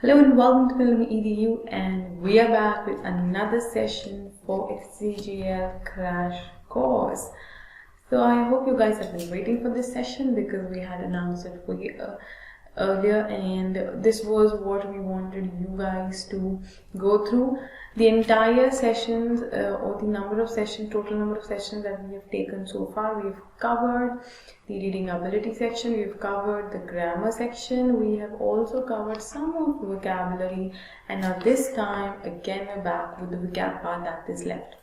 Hello and welcome to PendulumEdu, and we are back with another session for SSC CGL crash course. So I hope you guys have been waiting for this session because we had announced it for you earlier, and this was what we wanted you guys to go through. The entire sessions or the number of sessions, total number of sessions that we have taken so far, we've covered the reading ability section, we've covered the grammar section, we have also covered some of the vocabulary, and now this time again we're back with the vocab part that is left.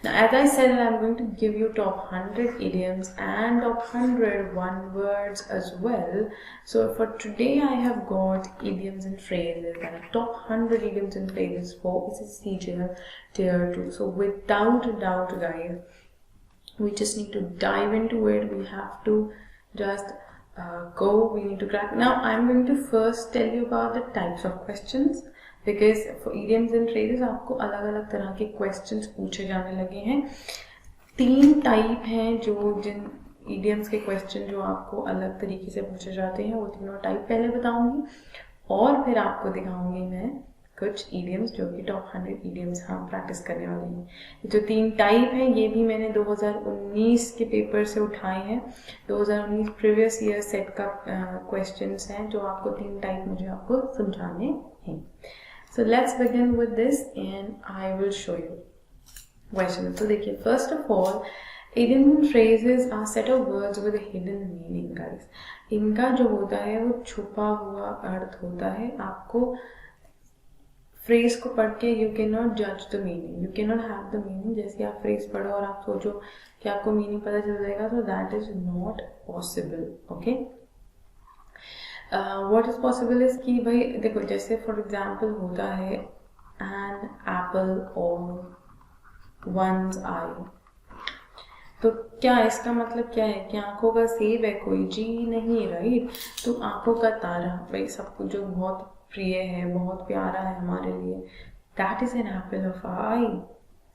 Now, as I said, I'm going to give you top 100 idioms and top 100 one words as well. So for today, I have got idioms and phrases and a top 100 idioms and phrases for SSC CGL Tier 2. So without a doubt, guys, we just need to dive into it. We have to just we need to crack. Now, I'm going to first tell you about the types of questions. Because for idioms and phrases आपको अलग अलग तरह के questions पूछे जाने लगे हैं. 3 type हैं जो जिन idioms के क्वेश्चन जो आपको अलग तरीके से पूछे जाते हैं, वो तीनों टाइप पहले बताऊंगी और फिर आपको दिखाऊंगी मैं कुछ idioms जो कि टॉप 100 idioms हम प्रैक्टिस करने वाले हैं. जो 3 टाइप हैं ये भी मैंने 2019 के पेपर से उठाए हैं. 2019 प्रीवियस ईयर सेट का क्वेश्चंस हैं जो आपको 3 टाइप मुझे आपको समझाने हैं. So let's begin with this and I will show you questions. So देखिए, first of all, idioms and phrases are set of words with a hidden meaning, guys. इनका जो होता है वो छुपा हुआ अर्थ होता है. आपको फ्रेज को पढ़ के you cannot judge the meaning, you cannot have the meaning. जैसे आप फ्रेज पढ़ो और आप सोचो कि आपको मीनिंग पता चल जाएगा, so that is not possible. Okay. What is possible is कि भाई देखो, जैसे फॉर एग्जाम्पल होता है an apple or one's eye. तो क्या इसका मतलब क्या है कि आंखों का सेब है कोई? जी नहीं, राइट. तो आंखों का तारा, भाई सब कुछ जो बहुत प्रिय है, बहुत प्यारा है हमारे लिए, that is an apple of our eye.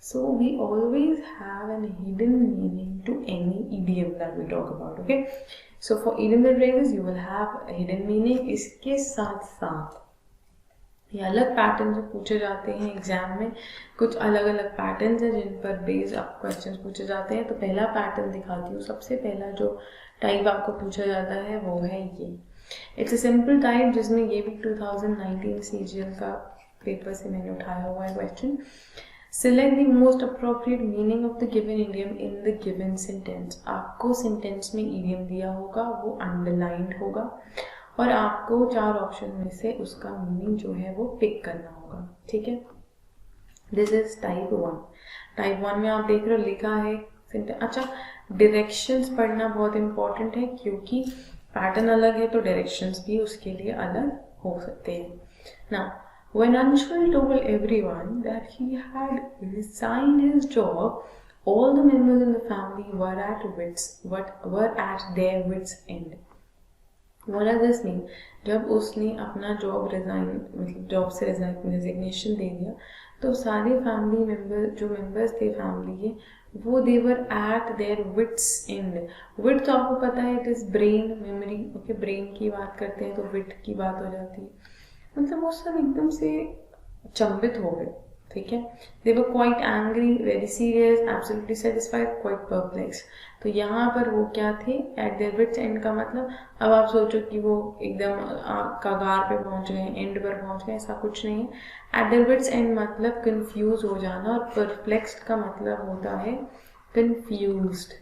So we always have an hidden meaning to any idiom that we talk about. Okay. So for idioms and phrases, you will have a hidden meaning. इसके साथ साथ ये अलग pattern जो पूछे जाते हैं exam में, कुछ अलग अलग पैटर्न्स हैं जिन पर बेस्ड आप क्वेश्चंस पूछे जाते हैं. तो पहला पैटर्न दिखाती हूँ. सबसे पहला जो टाइप आपको पूछा जाता है वो है ये. इट्स अ सिंपल टाइप जिसमें ये भी 2019 CGL का पेपर से मैंने उठाया हुआ है question. Select the most appropriate meaning of the given idiom in the given sentence. आपको सेंटेंस में idiom दिया होगा, वो अंडरलाइंड होगा और आपको 4 ऑप्शन में से उसका मीनिंग जो है वो पिक करना होगा. ठीक है. This is type 1. टाइप 1 में आप देख रहे हो लिखा है सेंटेंस. अच्छा, डायरेक्शंस पढ़ना बहुत इंपॉर्टेंट है क्योंकि पैटर्न अलग है तो डायरेक्शंस भी उसके लिए अलग हो सकते हैं. Now when Anshul told everyone that he had resigned his job, all the members in the family were at their wits' end. What does this mean? जब उसने अपना जॉब मतलब जॉब से रेजिग्नेशन दे दिया तो सारे फैमिली मेंबर जो members थे फैमिली के, वो they were at their wits' end. विट तो आपको पता है, it is brain memory. Okay, brain की बात करते हैं तो विट की बात हो जाती है. मतलब वो सब एकदम से चंबित हो गए. ठीक है. They were quite angry, very serious, absolutely satisfied, quite perplexed. तो यहाँ पर वो क्या थे? एट देयर विट्स एंड का मतलब, अब आप सोचो कि वो एकदम कगार पे पहुंच गए, एंड पर पहुंच गए, ऐसा कुछ नहीं है. एट देयर विट्स एंड मतलब कंफ्यूज हो जाना, और परप्लेक्स्ड का मतलब होता है confused.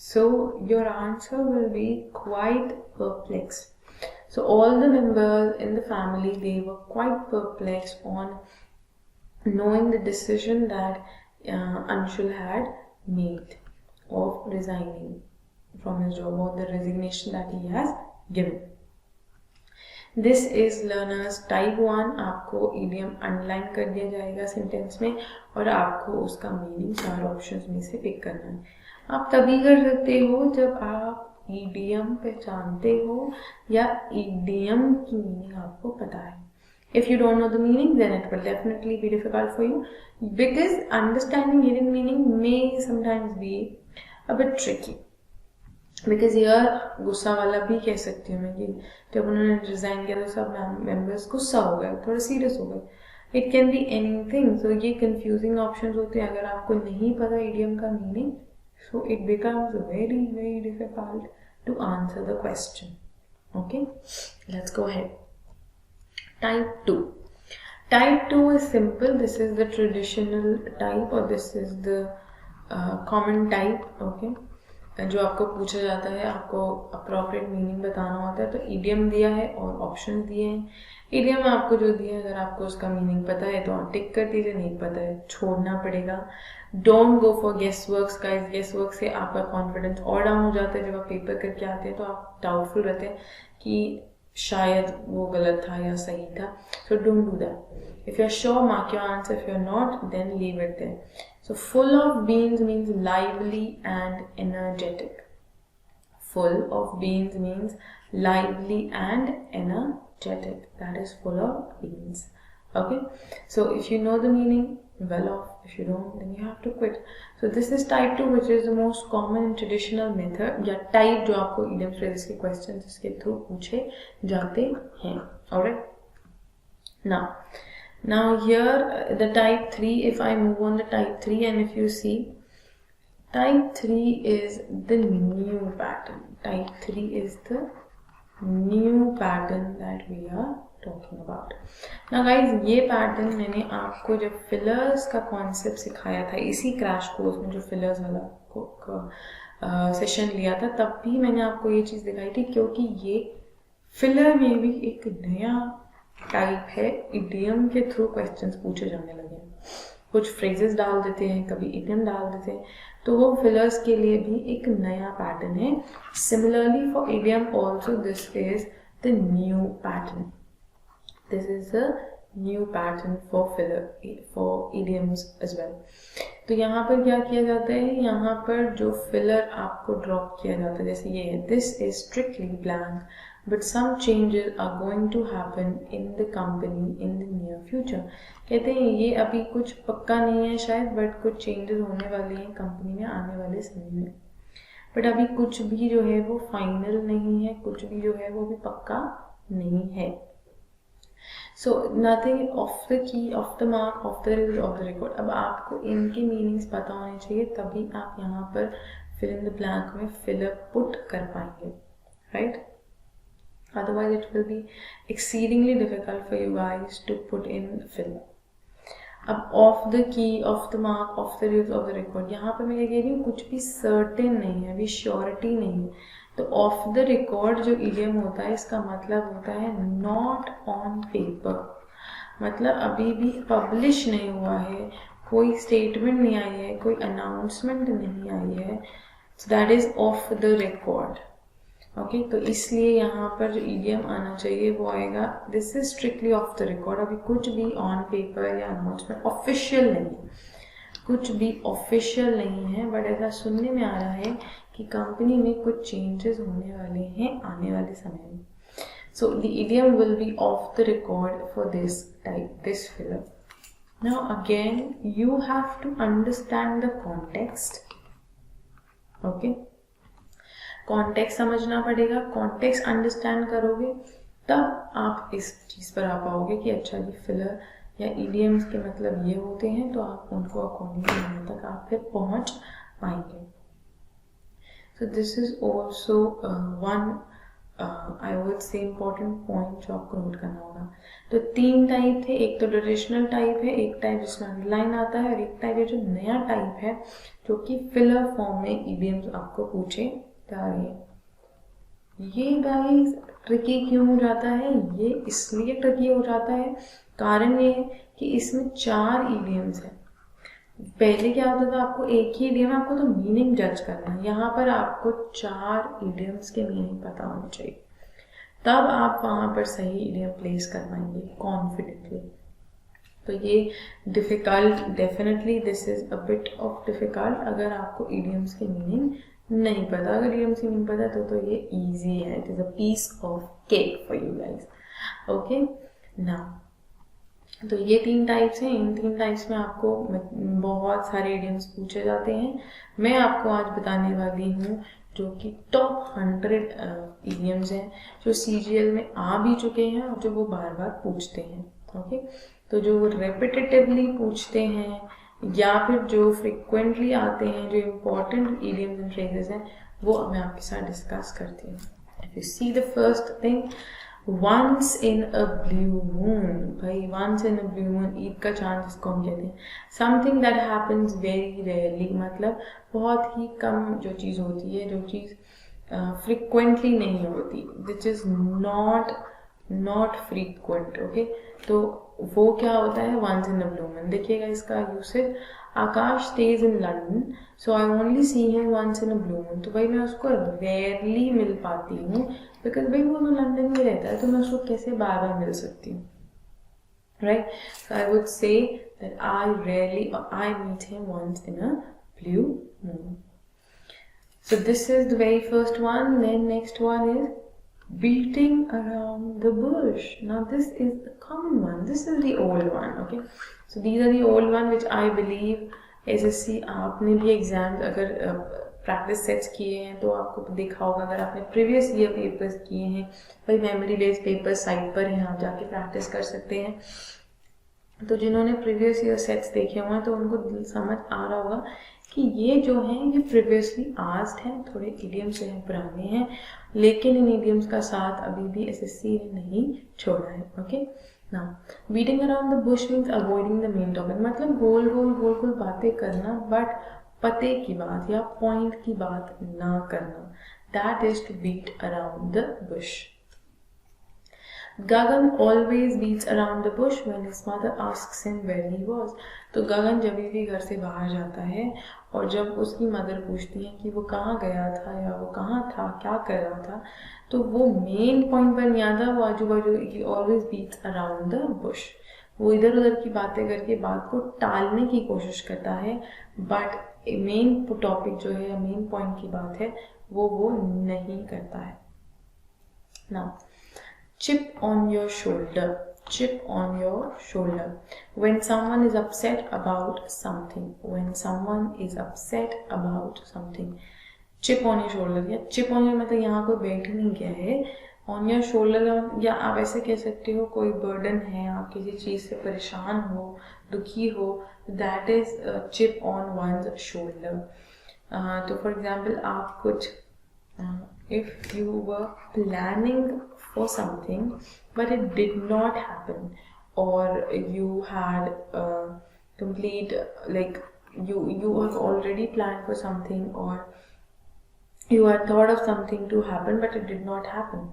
So your answer will be quite perplexed. So all the members in the family, they were quite perplexed on knowing the decision that Anshul had made of resigning from his job, or the resignation that he has given. This is learners type 1. आपको idiom underline कर दिया जाएगा sentence में और आपको उसका meaning 4 options में से पिक करना है. आप तभी कर सकते हो जब आप idiom पहचानते हो या idiom की मीनिंग आपको पता है. If you don't know the meaning, then it will definitely be difficult for you because understanding hidden meaning may sometimes be a bit tricky. Because यार गुस्सा वाला भी कह सकती हूँ मैं कि जब उन्होंने रिजाइन किया तो सब मेंबर्स गुस्सा हो गए, थोड़ा सीरियस हो गए। It can be anything. So ये कंफ्यूजिंग ऑप्शंस होते हैं अगर आपको नहीं पता इडियम का meaning, so it becomes very very difficult to answer the question. Okay, let's go ahead. Type 2. Type 2 is simple. This is the traditional type or this is the common type. Okay. जो आपको पूछा जाता है, आपको appropriate meaning बताना होता है, तो इडियम दिया है और ऑप्शन दिए हैं। इडियम में आपको जो दिया है, अगर आपको उसका मीनिंग पता है तो टिक कर दीजिए, नहीं पता है छोड़ना पड़ेगा। Don't go for guess works guys. Guess work से आपका कॉन्फिडेंस और डाउन हो जाता है। जब आप पेपर करके आते हैं तो आप डाउटफुल रहते हैं कि शायद वो गलत था या सही था। So don't do that. If you're sure, mark your answer. If you're not, then leave it there. So full of beans means lively and energetic. Full of beans means lively and energetic. That is full of beans. Okay. So if you know the meaning, well off. If you don't, then you have to quit. So this is type 2, which is the most common and traditional method या type जो आपको idioms phrases के questions इसके through पूछे जाते हैं. Alright. Now here the type 3. If I move on the type 3 and if you see, type 3 is the new pattern. Type 3 is the new pattern that we are talking about. Now guys, ये pattern मैंने आपको जब fillers का concept सिखाया था इसी crash course में, जो फिलर्स वाला सेशन लिया था, तब भी मैंने आपको ये चीज़ दिखाई थी, क्योंकि ये फिलर में भी एक नया टाइप है। इडियम के थ्रू क्वेश्चंस पूछे जाने लगे हैं। कुछ फ्रेजेस डाल देते हैं, कभी इडियम डाल देते हैं, तो वो फिलर्स के लिए भी एक नया पैटर्न है। Similarly for idiom also this is the new pattern. This is a new pattern for filler, for idioms as well. तो यहाँ पर क्या किया जाता है, यहाँ पर जो फिलर आपको ड्रॉप किया जाता है, जैसे ये है, this is strictly blank but some changes are going to happen in the company in the near future. कहते हैं ये अभी कुछ पक्का नहीं है शायद, बट कुछ चेंजेस होने वाले हैं कंपनी में आने वाले समय में, बट अभी कुछ भी जो है वो फाइनल नहीं है, कुछ भी जो है वो भी पक्का नहीं है। So nothing off the key, off the mark, off the rule, off the record. अब आपको इनके मीनिंग्स पता होने चाहिए, तभी आप यहाँ पर fill in the blank में filler put कर पाएंगे, right? Otherwise it will be exceedingly difficult for you guys to put in filler. अब off the key, off the mark, off the rules, off the record, यहाँ पर मैं क्या कह रही हूँ, कुछ भी certain नहीं है, अभी surety नहीं है। तो ऑफ द रिकॉर्ड जो इडियम होता है, इसका मतलब होता है नॉट ऑन पेपर, मतलब अभी भी पब्लिश नहीं हुआ है, कोई स्टेटमेंट नहीं आई है, कोई अनाउंसमेंट नहीं आई है, so that is of the record. Okay, तो इसलिए यहाँ पर जो इडियम आना चाहिए वो आएगा, this is strictly of the record. अभी कुछ भी ऑन पेपर या अनाउंसमेंट ऑफिशियल नहीं है, कुछ भी ऑफिशियल नहीं है, बट ऐसा सुनने में आ रहा है कि कंपनी में कुछ चेंजेस होने वाले हैं आने वाले समय में। So the idiom will be off the record for this type, this filler. Now again you have to understand the context. Okay, context समझना पड़ेगा। कॉन्टेक्स्ट अंडरस्टैंड करोगे तब आप इस चीज़ पर आ पाओगे कि अच्छा जी फिलर या इडियम्स के मतलब ये होते हैं, तो आप उनको अकॉर्डिंगली यहाँ तक आप फिर पहुँच पाएंगे। So this is also one I would say important point जो आपको नोट करना होगा। तो तीन टाइप थे, एक तो ट्रेडिशनल टाइप है, एक टाइप जिसमें अंडरलाइन आता है, और एक टाइप है जो नया टाइप है जो कि फिलर फॉर्म में इडियम्स आपको पूछे जा रहे हैं। ये गाइस ट्रिकी क्यों हो जाता है, ये इसलिए ट्रिकी हो जाता है, कारण ये है कि इसमें 4 इडियम्स हैं। पहले क्या होता था, आपको एक ही इडियम है, आपको तो मीनिंग जज करना है। यहाँ पर आपको 4 इडियम्स के मीनिंग पता होने चाहिए, तब आप वहाँ पर सही इडियम प्लेस कर पाएंगे कॉन्फिडेंटली। तो ये difficult, definitely this is a bit of difficult अगर आपको इडियम्स के मीनिंग नहीं पता। अगर इडियम्स की मीनिंग पता तो ये ईजी है, it is a piece of cake for you guys. Okay, now तो ये 3 टाइप्स हैं। इन 3 टाइप्स में आपको बहुत सारे इडियम्स पूछे जाते हैं। मैं आपको आज बताने वाली हूँ जो कि टॉप 100 idioms हैं जो CGL में आ भी चुके हैं और जो वो बार बार पूछते हैं. ओके, तो जो रेपिटेटिवली पूछते हैं या फिर जो फ्रिक्वेंटली आते हैं, जो इम्पोर्टेंट idioms and phrases हैं, वो मैं आपके साथ डिस्कस करती हूँ. If you see the first thing, once in a blue moon. भाई once in a blue moon, Eid का चांद जिसको हम कहते हैं. Something that happens very rarely, मतलब बहुत ही कम जो चीज़ होती है, जो चीज़ frequently नहीं होती, which is not frequent. Okay, तो वो क्या होता है once in a blue moon. देखिएगा इसका usage, Akash stays in London, so I only see him once in a blue moon. तो भाई मैं उसको rarely मिल पाती हूँ, because भाई वो तो लंदन में रहता है, तो मैं उसको कैसे बार बार मिल सकती हूँ, right? So I would say that I meet him once in a blue moon. So this is the very first one. Then next one is beating around the bush. Now this is the common one. This is the old one. Okay, so these are the old one which I believe SSC आपने भी exam अगर practice sets किए हैं तो आपको देखा होगा. अगर आपने प्रीवियस ईयर पेपर्स किए हैं, भाई मेमोरी बेस्ड पेपर्स साइट पर हैं, आप जाके प्रैक्टिस कर सकते हैं. तो जिन्होंने प्रीवियस ईयर सेट्स देखे हुए हैं तो उनको समझ आ रहा होगा कि ये जो हैं ये प्रीवियसली आस्क्ड हैं, थोड़े इडियम्स हैं, पुराने हैं, लेकिन इन इडियम्स का साथ अभी भी एसएससी ने नहीं छोड़ा है. Okay, now beating around the Bush means avoiding the main topic, मतलब गोल गोल बातें करना बट पते की बात या पॉइंट की बात ना करना. That is to beat around the bush. Gagan always beats around the bush when his mother asks him where he was. तो गगन जब भी घर से बाहर जाता है और जब उसकी मदर पूछती है कि वो कहाँ गया था या वो कहाँ था, क्या कर रहा था, तो वो मेन पॉइंट पर नहीं आता, वो आजू बाजू he always beats around the bush. वो इधर उधर की बातें करके बात को टालने की कोशिश करता है, बट मेन टॉपिक जो है, मेन पॉइंट की बात है, वो नहीं करता है. Now, chip on your shoulder. Chip on your shoulder. When someone is upset about something. When someone is upset about something. Chip on your shoulder. या chip on your मतलब यहाँ कोई बैठ नहीं गया है. On your shoulder या आप ऐसे कह सकते हो कोई burden है, आप किसी चीज़ से परेशान हो, दुखी हो. That is chip on one's shoulder. तो for example आप कुछ if you were planning for something but it did not happen, or you had complete like you have already planned for something, or you had thought of something to happen but it did not happen,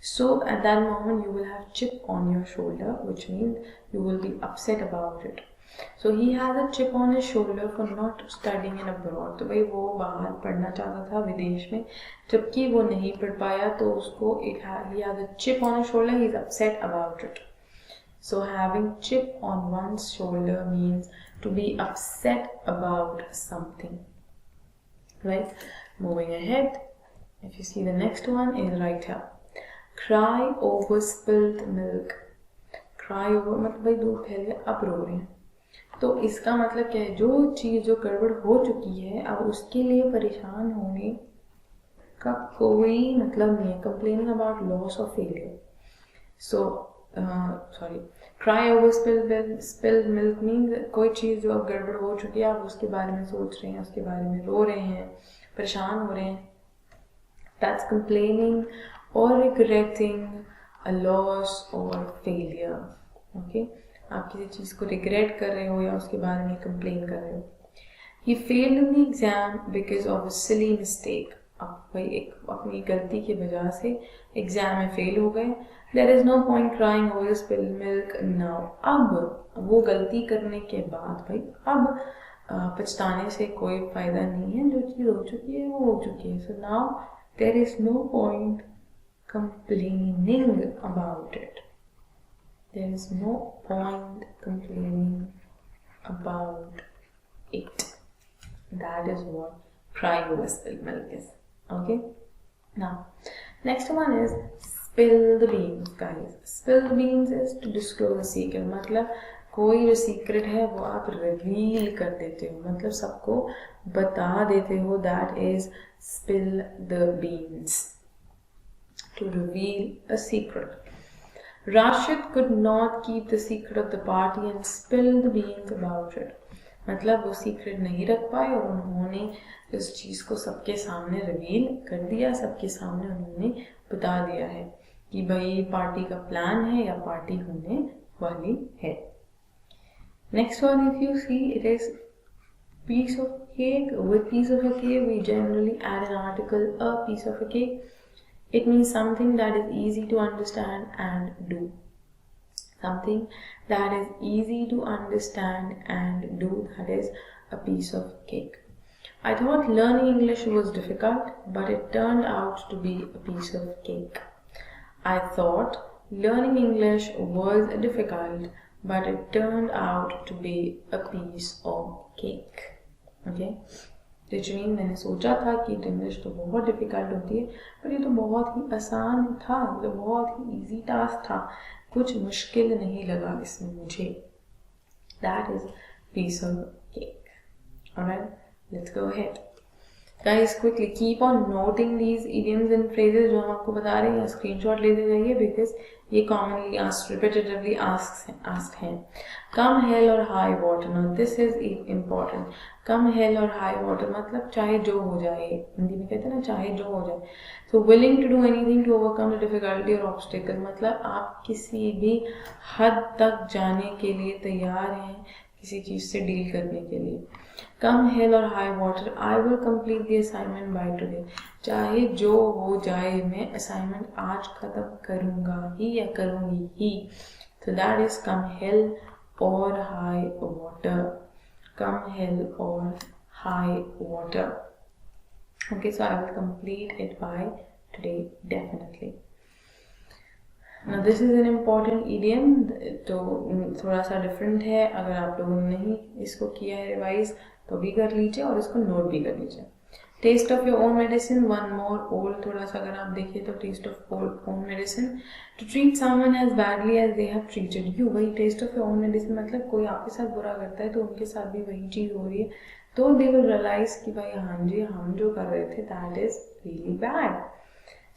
so at that moment you will have chip on your shoulder, which means you will be upset about it. So he has a chip on his shoulder for not studying in abroad. तो भाई वो बाहर पढ़ना चाहता था विदेश में, जबकि वो नहीं पढ़ पाया, तो उसको he has a chip on his shoulder. He is upset about it. So having chip on one's shoulder means to be upset about something. Right? Moving ahead, if you see the next one is right here. Cry over spilled milk. Cry over मतलब भाई दूध फैल गया, अब रो रहे हैं. तो इसका मतलब क्या है, जो चीज़ जो गड़बड़ हो चुकी है अब उसके लिए परेशान होने का कोई मतलब नहीं है. Complaining about loss of failure. So cry over spilled milk means कोई चीज़ जो अब गड़बड़ हो चुकी है, आप उसके बारे में सोच रहे हैं, उसके बारे में रो रहे हैं, परेशान हो रहे हैं. दैट्स कंप्लेनिंग और रिग्रेटिंग अ लॉस और फेलियर. ओके, आप किसी चीज़ को रिग्रेट कर रहे हो या उसके बारे में कंप्लेन कर रहे हो. He failed in the exam because of a silly mistake. आप भाई एक अपनी गलती की वजह से एग्जाम में फेल हो गए. There is no point crying over spilled milk now. अब वो गलती करने के बाद भाई अब पछताने से कोई फायदा नहीं है. जो चीज़ हो चुकी है वो हो चुकी है. So now there is no point complaining about it. There is no point complaining about it. That is what crying over spilled milk is. Okay. Now, next one is spill the beans, guys. Spill the beans is to disclose a secret. मतलब कोई जो secret है वो आप reveal कर देते हो, मतलब सबको बता देते हो. That is spill the beans, to reveal a secret. Rashid could not keep the secret of the party and spilled the beans about it. मतलब वो सीक्रेट नहीं रख पाए और उन्होंने इस चीज़ को सबके सामने रिवील कर दिया, सबके सामने उन्होंने बता दिया है कि भाई पार्टी का प्लान है या पार्टी होने वाली है. Next one, if you see, it is piece of cake. With piece of a cake we generally add an article a piece of a cake. It means something that is easy to understand and do. Something that is easy to understand and do, that is a piece of cake. I thought learning English was difficult, but it turned out to be a piece of cake. I thought learning English was difficult, but it turned out to be a piece of cake. Okay? टीचरिंग मैंने सोचा था कि English तो बहुत difficult होती है, पर ये तो बहुत ही आसान था, तो बहुत ही इजी टास्क था, कुछ मुश्किल नहीं लगा इसमें मुझे. That is peace of cake. Alright, let's go ahead. Guys quickly keep on noting these idioms and phrases जो हम आपको बता रहे हैं, स्क्रीनशॉट लेते जाइए बिकॉज ये कॉमनली रिपीटेटिवली आस्क्ड हैं. Come hell or high water. No this is important. Come hell or high water मतलब चाहे जो हो जाए, हिंदी में कहते हैं ना चाहे जो हो जाए. So willing to do anything to overcome the difficulty और ऑब्स्टिकल, मतलब आप किसी भी हद तक जाने के लिए तैयार हैं किसी चीज़ से डील करने के लिए. कम hell or high water, I will complete the assignment by today. चाहे जो हो जाए मैं असाइनमेंट आज खत्म करूँगा ही या करूँगी ही. So that is come hell or high water. Come hell or high water. Okay, so I will complete it by today definitely. Now this is an important idiom, तो थोड़ा सा different है. अगर आप लोगों ने नहीं इसको किया है रिवाइज तो भी कर लीजिए और इसको नोट भी कर लीजिए. Taste of your own medicine, one more old. थोड़ा सा अगर आप देखिए तो taste of own medicine, to treat someone as badly as they have treated you. वही taste of your own medicine मतलब कोई आपके साथ बुरा करता है तो उनके साथ भी वही चीज़ हो रही है, तो दे विल रियलाइज कि भाई हाँ जी हम जो कर रहे थे that is really bad.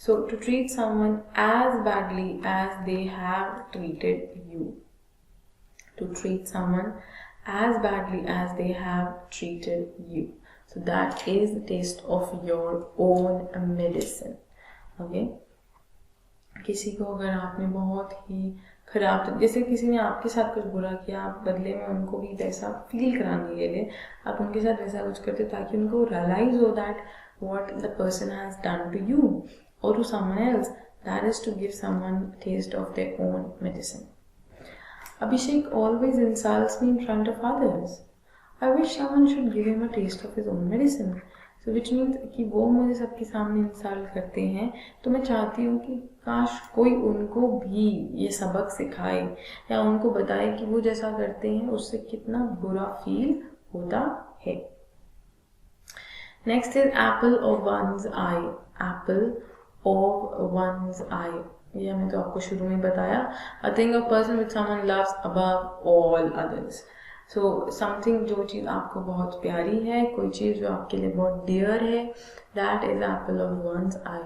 So to treat someone as badly as they have treated you. To treat someone as badly as they have treated you. So that is the taste of your own medicine. Okay? किसी को अगर आपने बहुत ही खराब, जैसे किसी ने आपके साथ कुछ बुरा किया, आप बदले में उनको भी वैसा फील कराने के लिए आप उनके साथ वैसा कुछ करते ताकि उनको रियलाइज हो that what the person has done to you or to someone else. That is to give someone taste of their own medicine. Abhishek always insults me in front of others. I wish someone should give him a taste of his own medicine. So which means कि वो मुझे सबके सामने insult करते हैं तो मैं चाहती हूँ कि काश कोई उनको भी ये सबक सिखाए या उनको बताए कि वो जैसा करते हैं उससे कितना बुरा फील होता है. Next is apple of one's eye. Apple of one's eye, ये मैं तो आपको शुरू में बताया. A thing of person which someone loves above all others. So something जो चीज़ आपको बहुत प्यारी है, कोई चीज़ जो आपके लिए बहुत डियर है, that is apple of one's eye.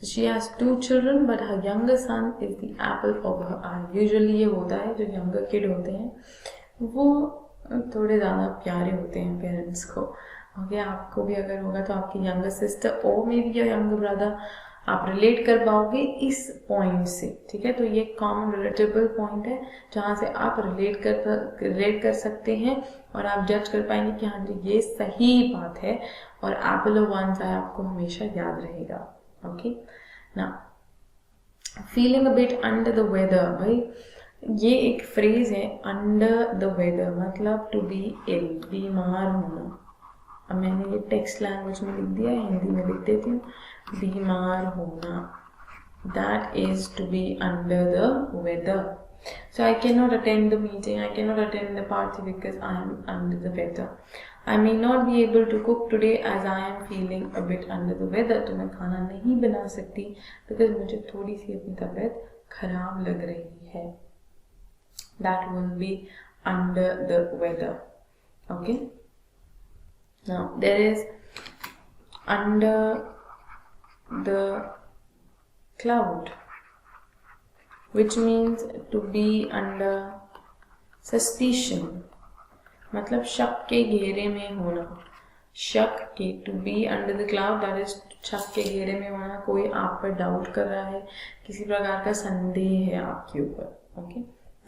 So she has 2 children but her younger son is the apple of her eye. Usually ये होता है जो यंगर किड होते हैं वो थोड़े ज़्यादा प्यारे होते हैं पेरेंट्स को. ओके, आपको भी अगर होगा तो आपकी यंगर सिस्टर और may be your younger brother, आप रिलेट कर पाओगे इस पॉइंट से. ठीक है, तो ये कॉमन रिलेटेबल पॉइंट है जहाँ से आप रिलेट कर सकते हैं और आप जज कर पाएंगे कि हाँ जी ये सही बात है और एप्पल ऑफ वंस आई आपको हमेशा याद रहेगा. ओके, ना feeling a bit under the weather. भाई ये एक फ्रेज है, अंडर द वेदर मतलब टू बी इल, बीमार होना. अब मैंने ये टेक्स्ट लैंग्वेज में लिख दिया, हिंदी में लिख देती हूँ. बीमार होना, that is to be under the weather. So I cannot attend the meeting, I cannot attend the party because I am under the weather. I may not be able to cook today as I am feeling a bit under the weather. तो मैं खाना नहीं बना सकती because मुझे थोड़ी सी अपनी तबीयत खराब लग रही है. That will be under the weather. Okay, now there is under the cloud, which means to be under suspicion, मतलब शक के घेरे में होना, शक के, to be under the cloud that is शक के घेरे में होना, कोई आप पर डाउट कर रहा है, किसी प्रकार का संदेह है आपके ऊपर. Okay,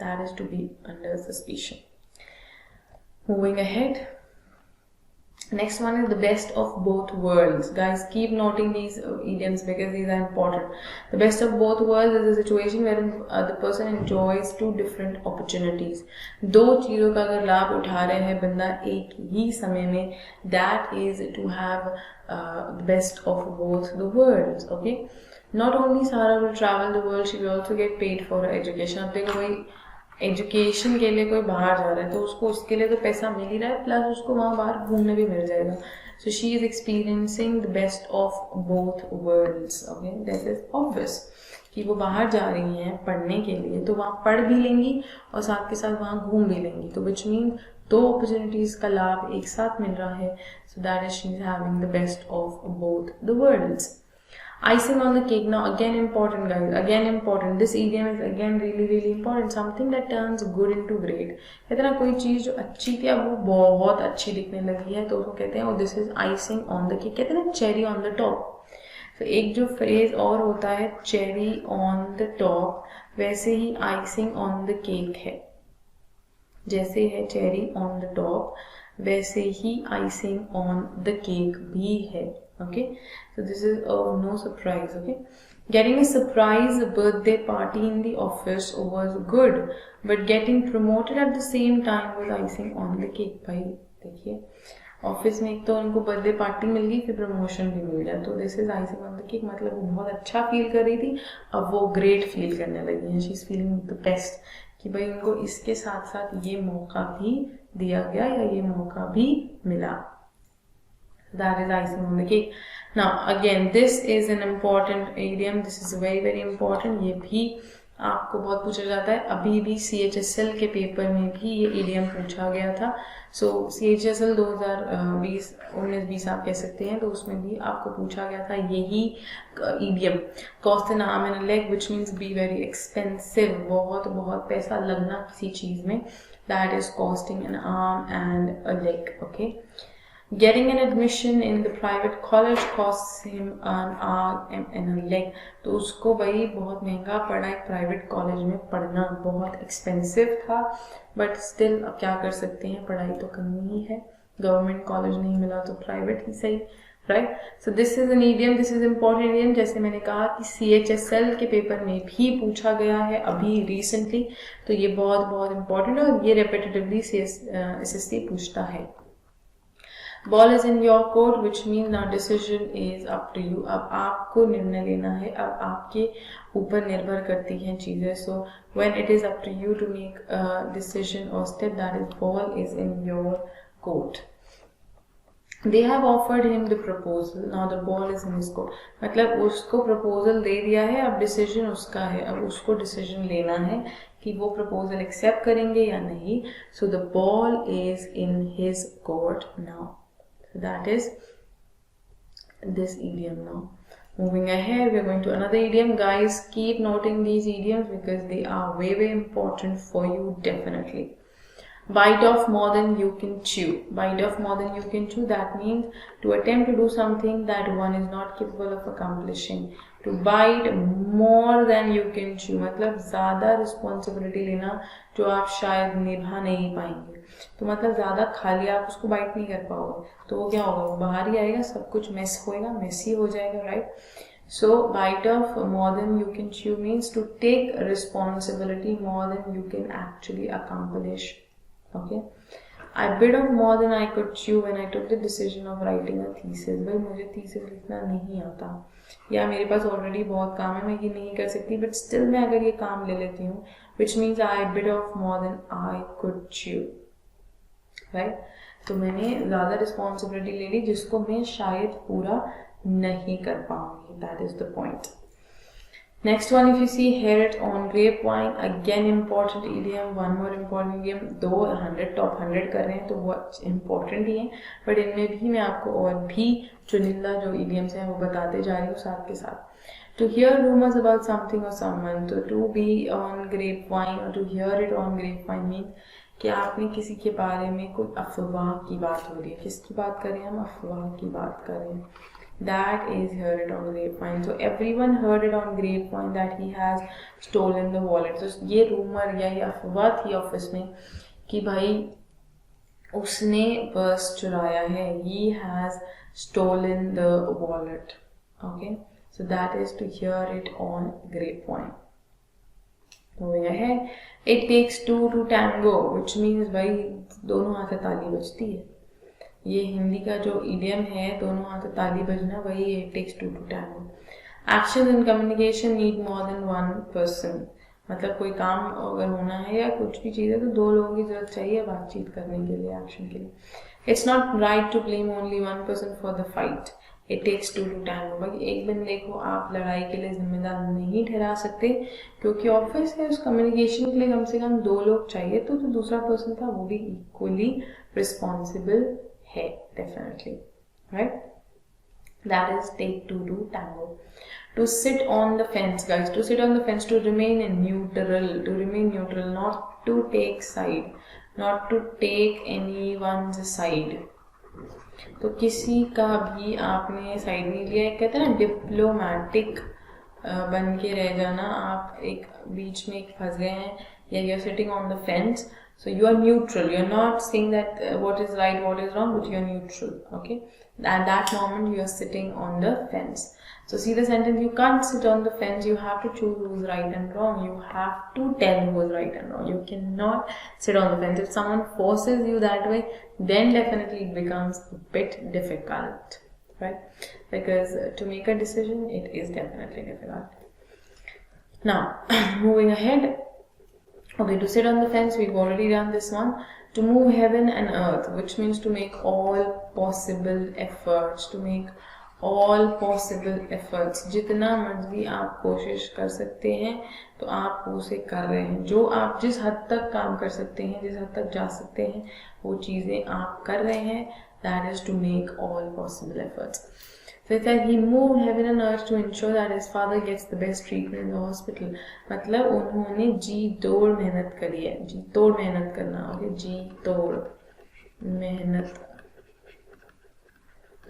that is to be under suspicion. Moving ahead, next one is the best of both worlds. Guys, keep noting these idioms because these are important. The best of both worlds is a situation wherein the person enjoys two different opportunities. दो चीज़ों का अगर लाभ उठा रहे हैं बंदा एक ही समय में, that is to have the best of both the worlds. Okay, not only Sarah will travel the world, she will also get paid for her education. अब देखो भाई, एजुकेशन के लिए कोई बाहर जा रहा है तो उसको उसके लिए तो पैसा मिल ही रहा है, प्लस उसको वहाँ बाहर घूमने भी मिल जाएगा. So she is experiencing the best of both worlds. Okay, that is obvious कि वो बाहर जा रही हैं पढ़ने के लिए, तो वहाँ पढ़ भी लेंगी और साथ के साथ वहाँ घूम भी लेंगी, तो विच मीन दो अपॉर्चुनिटीज का लाभ एक साथ मिल रहा है. So that is she is having the best of both the worlds. Icing on the cake. Now again important, guys, again important. This idiom is again really important. Something that turns good into great. कहते हैं ना, कोई चीज जो अच्छी थी अब वो बहुत अच्छी दिखने लगी है, तो उसको कहते हैं this is icing on the cake. कहते हैं ना चेरी ऑन द टॉप. तो एक जो फ्रेज और होता है चेरी ऑन द टॉप, वैसे ही आइसिंग ऑन द केक है. जैसे है चेरी ऑन द टॉप, वैसे ही आइसिंग ऑन द केक भी है. Okay, so this is no surprise. Okay, getting a surprise birthday party in the office was good, but getting promoted at the same time was icing on the cake. भाई देखिए, office में एक तो उनको birthday party मिल गई, फिर promotion भी मिल गया, तो this is icing on the cake. मतलब वो बहुत अच्छा फील कर रही थी, अब वो ग्रेट फील करने लगी है. She is feeling the best कि भाई उनको इसके साथ साथ ये मौका भी दिया गया या ये मौका भी मिला. That is icing on the cake. Now again, this is an important idiom. This is very important. ये भी आपको बहुत पूछा जाता है. अभी भी CHSL के पेपर में भी ये idiom पूछा गया था. So CHSL 2020-19-20 आप कह सकते हैं, तो उसमें भी आपको पूछा गया था यही idiom. Cost an arm and a leg, which means be very expensive. बहुत पैसा लगना किसी चीज में. That is costing an arm and a leg. Okay. Getting an admission in the private college costs him an arm and a leg. तो उसको भाई बहुत महंगा पड़ा, एक प्राइवेट कॉलेज में पढ़ना बहुत एक्सपेंसिव था, बट स्टिल अब क्या कर सकते हैं, पढ़ाई तो करनी ही है. गवर्नमेंट कॉलेज नहीं मिला तो प्राइवेट ही सही, right. So this is an idiom, this is important idiom. जैसे मैंने कहा कि CHSL के पेपर में भी पूछा गया है अभी रिसेंटली, तो ये बहुत इम्पोर्टेंट है और ये रेपिटेटिवली SSC पूछता है. Ball is in your court, which means now decision is up to you. अब आपको निर्णय लेना है, अब आपके ऊपर निर्भर करती हैं चीजें. So when it is up to you to make a decision or step, that is ball is in your court. They have offered him the proposal. Now the ball is in his court. मतलब उसको proposal दे दिया है, अब decision उसका है, अब उसको decision लेना है कि वो proposal accept करेंगे या नहीं. So the ball is in his court now. So that is this idiom. Now moving ahead, we are going to another idiom. Guys, keep noting these idioms because they are very important for you, definitely. Bite off more than you can chew. Bite off more than you can chew, that means to attempt to do something that one is not capable of accomplishing. To bite more than you can chew, मतलब ज़्यादा responsibility लेना जो आप शायद निभा नहीं पाएंगे. तो मतलब ज़्यादा खा लिया, आप उसको बाइट नहीं कर पाओगे, तो वो क्या होगा, वो बाहर ही आएगा, सब कुछ मेस होएगा, मेसी हो जाएगा, right. So bite off more than you can chew means to take responsibility more than you can actually accomplish. Okay. I bit off more than I could chew when I took the decision of writing a thesis. भाई मुझे thesis लिखना नहीं आता, या मेरे पास already बहुत काम है, मैं ये नहीं कर सकती, बट स्टिल मैं अगर ये काम ले लेती हूँ, which means I bit off more than I could chew, right? तो मैंने ज़्यादा रिस्पॉन्सिबिलिटी ले ली जिसको मैं शायद पूरा नहीं कर पाऊंगी. That is the point. Next one, if you see, hear it on grapevine, again important idiom, one more important idiom. दो 100 टॉप 100 कर रहे हैं तो वो important ही है, बट इनमें भी मैं आपको और भी चुनिंदा जो idioms हैं वो बताते जा रही हूँ साथ के साथ. To hear rumors about something or someone, to be on grapevine or to hear it on grapevine means कि आपने किसी के बारे में कोई अफवाह की बात हो रही है. किसकी बात कर रहे हैं हम? अफवाह की बात कर रहे हैं. That is hear it on grapevine. So everyone heard it on grapevine that he has stolen the wallet. So ये rumor या ये अफवाह थी ऑफिस में कि भाई उसने पर्स चुराया है. He has stolen the wallet. Okay. So that is to hear it on grapevine. Moving ahead, it takes two to tango, which means भाई दोनों हाथ से ताली बजती है. ये हिंदी का जो इडियम है, दोनों हाथ से ताली बजना, वही it takes two to tango. Action in communication need more than one person. मतलब कोई काम अगर होना है या कुछ भी चीज़ है तो दो लोगों की जरूरत चाहिए बातचीत करने के लिए, एक्शन के लिए. It's not right to blame only one person for the fight. It takes two to tango. भाई एक बंदे को आप लड़ाई के लिए जिम्मेदार नहीं ठहरा सकते, क्योंकि ऑफिस है, उस कम्युनिकेशन के लिए कम से कम दो लोग चाहिए. तो जो दूसरा पर्सन था वो भी इक्वली रिस्पॉन्सिबल है, definitely, right? That is take two to tango. To sit on the fence, guys. To sit on the fence, to remain neutral. To remain neutral, not to take side, not to take anyone's side. तो किसी का भी आपने side नहीं लिया. एक कहते हैं ना डिप्लोमेटिक बन के रह जाना. आप एक बीच में फंस गए हैं या you're sitting on the fence. So you are neutral. You are not saying that what is right, what is wrong, but you are neutral. Okay. At that moment, you are sitting on the fence. So see the sentence. You can't sit on the fence. You have to choose who's right and wrong. You have to tell who's right and wrong. You cannot sit on the fence. If someone forces you that way, then definitely it becomes a bit difficult, right? Because to make a decision, it is definitely difficult. Now, moving ahead. Okay, to sit on the fence, we've already done this one. To move heaven and earth, which means to make all possible efforts. To make all possible efforts. जितना मर्जी आप कोशिश कर सकते हैं तो आप उसे कर रहे हैं. जो आप जिस हद तक काम कर सकते हैं, जिस हद तक जा सकते हैं, वो चीज़ें आप कर रहे हैं. That is to make all possible efforts. So it says he moved heaven and earth to ensure that his father gets the best treatment in the hospital. मतलब उन्होंने जी तोड़ मेहनत करी है. जी तोड़ मेहनत करना. ओके, जी तोड़ मेहनत.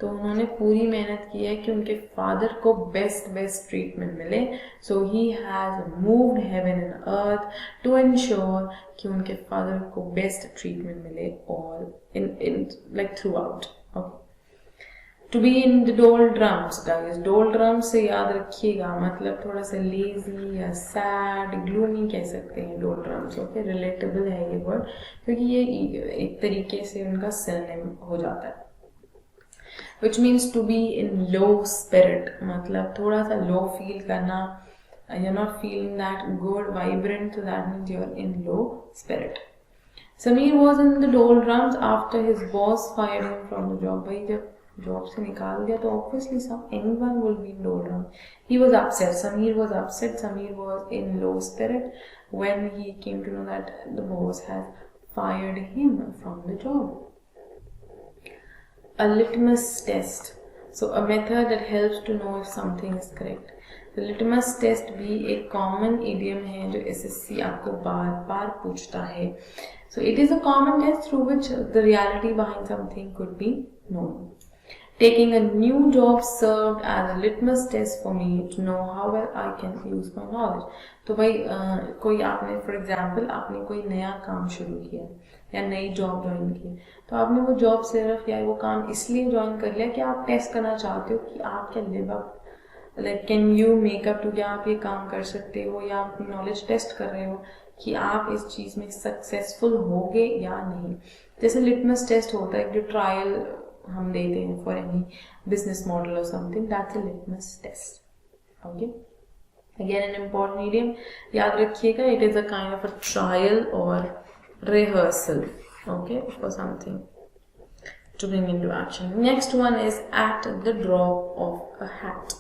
तो उन्होंने पूरी मेहनत की है कि उनके फादर को बेस्ट ट्रीटमेंट मिले. So he has moved heaven and earth to ensure कि उनके फादर को बेस्ट ट्रीटमेंट मिले all in like throughout. Okay. To be in the doldrums, guys. Doldrums से याद रखिएगा, मतलब थोड़ा सा lazy या sad, gloomy कह सकते हैं doldrums. ओके, relatable है ये word, क्योंकि ये एक तरीके से उनका synonym हो जाता है. Which means to be in low spirit, मतलब थोड़ा सा low feel करना. You're not feeling that good, vibrant, so that means you're in low spirit. Sameer was in the doldrums after his boss fired him from the job. भाई जब job से निकाल दिया तो obviously anyone will be in doldrums. He was upset. Sameer was upset. Sameer was in low spirit when he came to know that the boss has fired him from the job. A litmus test. So a method that helps to know if something is correct. The litmus test भी एक common idiom है जो SSC आपको बार बार पूछता है. So it is a common test through which the reality behind something could be known. Taking a new job served as a litmus test for me to know how well I can use my knowledge. तो भाई कोई आपने for example आपने कोई नया काम शुरू किया या नई जॉब ज्वाइन की, तो आपने वो जॉब सिर्फ या वो काम इसलिए ज्वाइन कर लिया कि आप टेस्ट करना चाहते हो कि आप क्या live up, like can you make up to, क्या आप ये काम कर सकते हो, या आप अपनी नॉलेज टेस्ट कर रहे हो कि आप इस चीज़ में सक्सेसफुल होगे या नहीं. जैसे लिटमस टेस्ट होता है जो ट्रायल हम देते हैं फॉर एनी बिजनेस मॉडल और something, that's a litmus test. Okay, again an important idiom याद रखिएगा. It is a kind of a trial और rehearsal, okay, for something to bring into action. Next one is at the drop of a hat.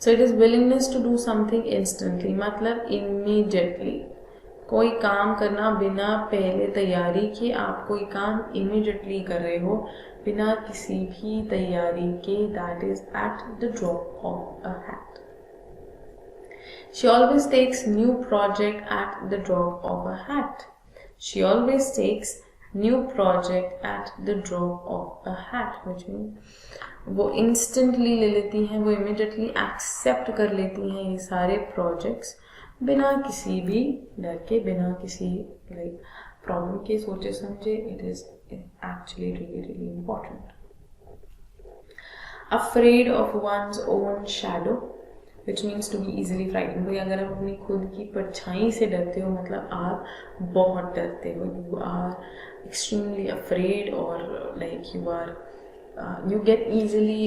So it is willingness to do something instantly, मतलब immediately. कोई काम करना बिना पहले तैयारी के, आप कोई काम immediately कर रहे हो बिना किसी भी तैयारी के, that is at the drop of a hat. She always takes new project at the drop of a hat. She always takes new project at the drop of a hat, which means वो instantly ले लेती हैं, वो immediately accept कर लेती हैं ये सारे projects बिना किसी भी डर के, बिना किसी प्रॉब्लम के सोचे समझे. It is actually really really important. Afraid of one's own shadow, which means to be easily frighten. भाई अगर आप अपनी खुद की परछाई से डरते हो, मतलब आप बहुत डरते हो, यू आर एक्सट्रीमली अफ्रेड, और like you are you get easily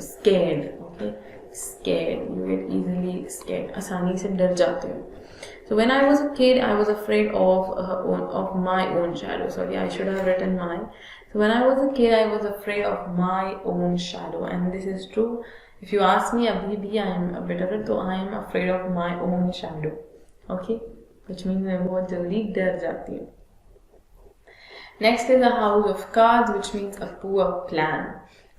scared. Okay, scared, you get easily scared, आसानी से डर जाते हो. So when I was a kid, I was afraid of my own shadow. Sorry, I should have written my. So when I was a kid, I was afraid of my own shadow, and this is true. If you ask me, अभी भी I am a bit of it, so I am afraid of my own shadow. Okay, which means मैं बहुत जल्दी डर जाती हूँ. Next is a house of cards, which means a poor plan.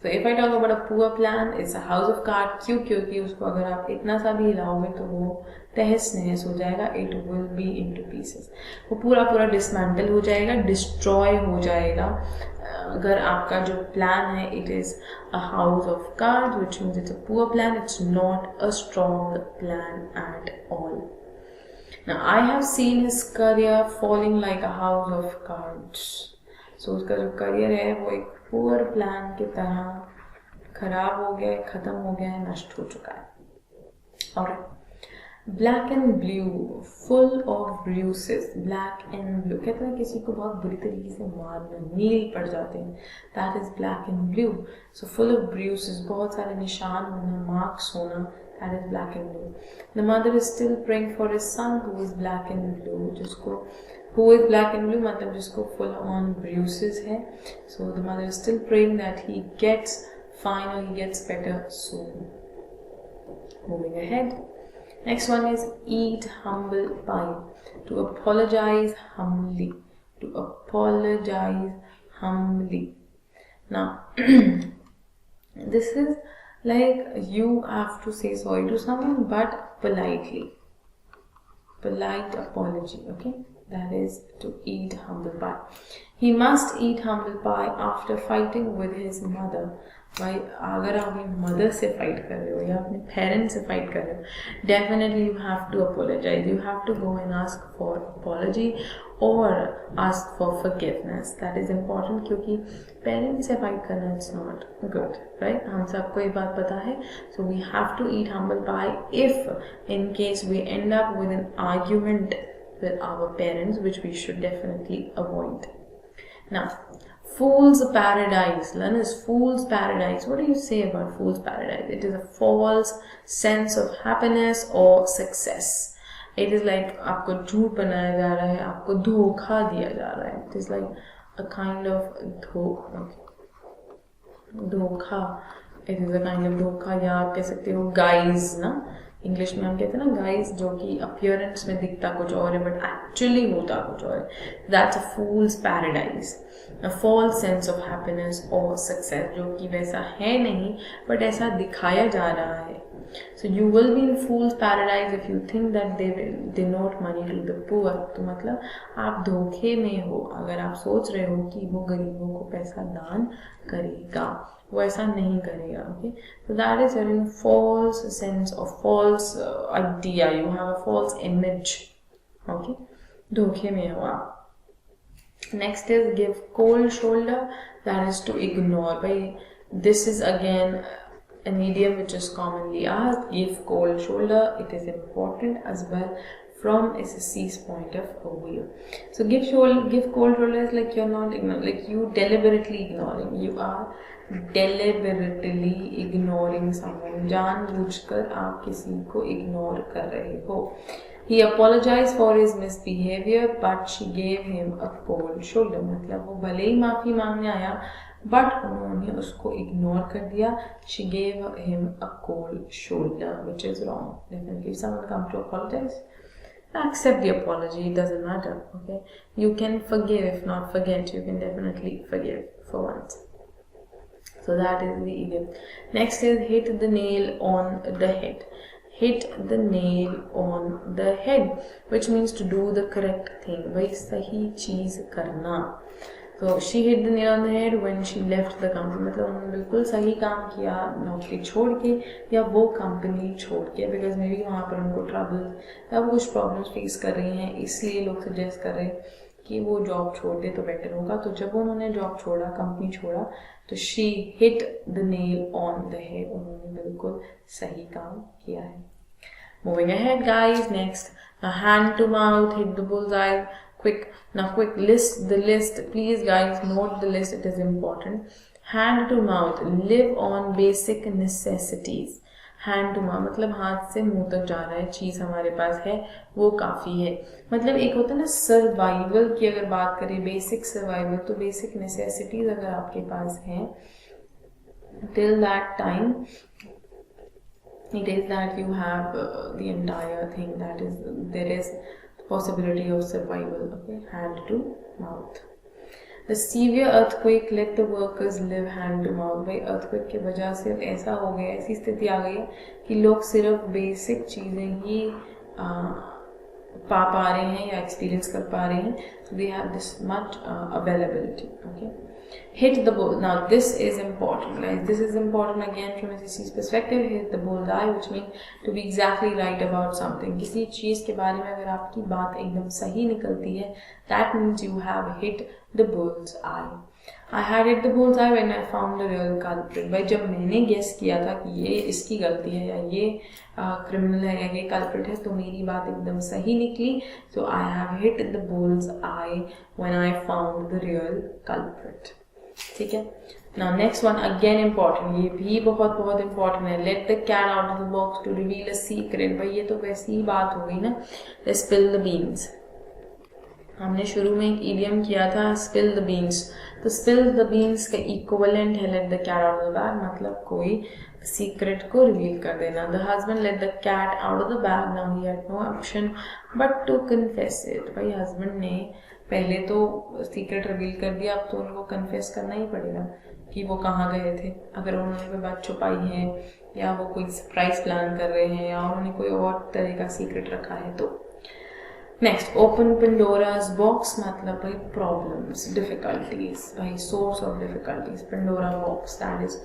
So if I talk about a poor plan, it's a house of cards. क्यों? क्योंकि उसको अगर आप इतना सा भी हिलाओगे तो वो तहस नहस हो जाएगा. It will be into pieces. वो पूरा पूरा dismantle हो जाएगा, destroy हो जाएगा. अगर आपका जो plan है, it is a house of cards, which means it's a poor plan. It's not a strong plan at all. Now I have seen his career falling like a house of cards. So उसका जो career है वो एक poor plan की तरह खराब हो गया है, खत्म हो गया है, नष्ट हो चुका है. Alright. Black and blue, full of bruises. Black and blue, कहते हैं किसी को बहुत बुरी तरीके से मारना, नील पड़ जाते हैं. That is black and blue. So full of bruises, बहुत सारे निशान होना, marks होना. That is black and blue. The mother is still praying for his son who is black and blue. Who is black and blue मतलब जिसको full on bruises है. So the mother is still praying that he gets fine or he gets better soon. Moving ahead. Next one is eat humble pie. To apologize humbly. To apologize humbly. Now this is like you have to say sorry to someone, but politely. Polite apology, okay? That is to eat humble pie. He must eat humble pie after fighting with his mother. भाई अगर आप अपनी mother से fight कर रहे हो या अपने पेरेंट्स से फाइट कर रहे हो, definitely you have to apologize. You have to go and ask for apology और ask for forgiveness. That is important, क्योंकि पेरेंट्स से फाइट करना इट्स नॉट गुड, राइट? हम सबको ये बात पता है. So we have to eat humble pie if in case we end up with an argument with our parents, which we should definitely avoid. Now, fool's paradise. Learn is fool's paradise. What do you say about fool's paradise? It is a false sense of happiness or success. It is like आपको झूठ बनाया जा रहा है, आपको धोखा दिया जा रहा है. It is like a kind of धोखा. It is a kind of धोखा, या आप कह सकते हो guys ना. इंग्लिश में हम कहते हैं ना गाइस, जो कि अपीयरेंस में दिखता कुछ और है बट एक्चुअली होता कुछ और है. That's a fool's paradise, a false sense of happiness और सक्सेस, जो कि वैसा है नहीं बट ऐसा दिखाया जा रहा है. So you will be in fool's paradise if you think that they will donate money to the poor. तो मतलब आप धोखे में हो अगर आप सोच रहे हो कि वो गरीबों को पैसा दान करेगा. वो ऐसा नहीं करेगा. Okay, so that is a false sense of false idea. You have a false image. Okay, धोखे में हो आप. Next is give cold shoulder. That is to ignore. By this is again an idiom which is commonly asked. Give cold shoulder. It is important as well from SSC's point of view. So give cold shoulder is like you're not ignoring, like you deliberately ignoring. You are deliberately ignoring someone. जानबूझकर आप किसी को ignore कर रहे हो. He apologized for his misbehavior, but she gave him a cold shoulder. मतलब वो भले ही माफी मांगने आया बट उन्होंने उसको इग्नोर कर दिया. She gave him a cold shoulder, which is wrong. Definitely someone come to apologize, accept the apology, it doesn't matter. Okay, you can forgive, if not forget. You can definitely forgive for once. So that is the idiom. Next is hit the nail on the head. Hit the nail on the head, which means to do the correct thing. भाई सही चीज करना. So she hit the nail on the head when she left the company. मतलब उन्होंने बिल्कुल सही काम किया नौकरी छोड़ के या वो कंपनी छोड़ के, बिकॉज मे बी वहाँ पर उनको ट्रबल या वो कुछ प्रॉब्लम्स फेस कर रही हैं, इसलिए लोग सजेस्ट कर रहे हैं कि वो जॉब छोड़ दे तो बेटर होगा. तो जब उन्होंने जॉब छोड़ा, कंपनी छोड़ा, तो she hit the nail on the head. उन्होंने बिल्कुल सही काम किया है. Moving ahead, guys. Next, hand to mouth, hit the bullseye. Quick, now quick list the list. Please, guys, note the list. It is important. Hand to mouth, live on basic necessities. Hand to mouth मतलब हाथ से मुंह तक जा रहा है, चीज हमारे पास है वो काफी है. मतलब एक होता है ना सर्वाइवल की अगर बात करें, बेसिक सर्वाइवल, तो बेसिक नेसेसिटीज अगर आपके पास है till that time it is that you have the entire thing, that is there is possibility of survival. Okay, hand to mouth. The severe earthquake let the workers live hand to mouth. भाई earthquake की वजह से ऐसा हो गया, ऐसी स्थिति आ गई है कि लोग सिर्फ बेसिक चीज़ें ही पा रहे हैं या एक्सपीरियंस कर पा रहे हैं. So they have this much availability. Okay. Hit the bull. Now this is important, guys. This is important again from SSC's perspective. Hit the bullseye, which means to be exactly right about something. किसी चीज के बारे में अगर आपकी बात एकदम सही निकलती है, that means you have hit the bullseye. I had hit the bullseye when I found the real culprit. भाई जब मैंने guess किया था कि ये इसकी गलती है या ये criminal है या ये culprit है, तो मेरी बात एकदम सही निकली. So I have hit the bullseye when I found the real culprit. ठीक है. Now next one again important, ये भी बहुत बहुत important है. Let the cat out of the box to reveal a secret. भाई ये तो वैसी ही बात हो गई ना. Let's spill the beans. हमने शुरू में एक idiom किया था spill the beans. तो spill the beans का equivalent है let the cat out of the bag, मतलब कोई secret को reveal कर देना. The husband let the cat out of the bag. Now he had no option but to confess it. भाई husband ने पहले तो सीक्रेट रिवील कर दिया, अब तो उनको कन्फेस करना ही पड़ेगा कि वो कहाँ गए थे. अगर उन्होंने कोई बात छुपाई है या वो कोई सरप्राइज प्लान कर रहे हैं या उन्होंने कोई और तरह का सीक्रेट रखा है. तो नेक्स्ट, ओपन पेंडोराज बॉक्स मतलब भाई प्रॉब्लम्स, डिफिकल्टीज, भाई source of difficulties. Pandora box that is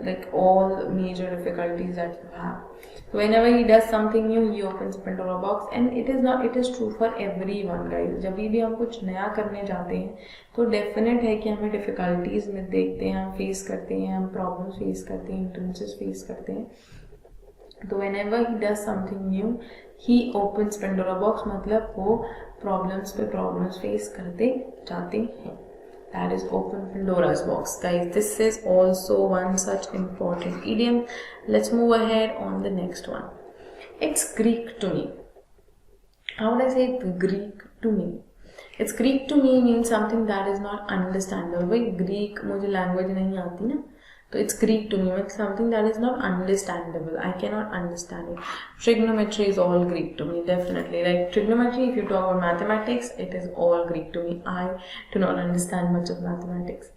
like all major difficulties that you have. So whenever he does something new, he opens Pandora box, and it is true for everyone, guys. जब भी हम कुछ नया करने जाते हैं तो definite है कि हमें डिफिकल्टीज में देखते हैं, हम फेस करते हैं, हम प्रॉब्लम्स फेस करते हैं, हिंड्रेंसेस फेस करते हैं. तो whenever he does something new, he opens Pandora box मतलब वो प्रॉब्लम्स पे प्रॉब्लम्स फेस करते जाते हैं. That is open Pandora's box, guys. This is also one such important idiom. Let's move ahead on the next one. It's Greek to me. How would I say it? Greek to me. It's Greek to me means something that is not understandable. भाई Greek मुझे language नहीं आती ना, तो it's Greek to me means something that is not understandable. I cannot understand it. Trigonometry is all Greek to me, definitely. Like trigonometry, if you talk about mathematics, it is all Greek to me. I do not understand much of mathematics.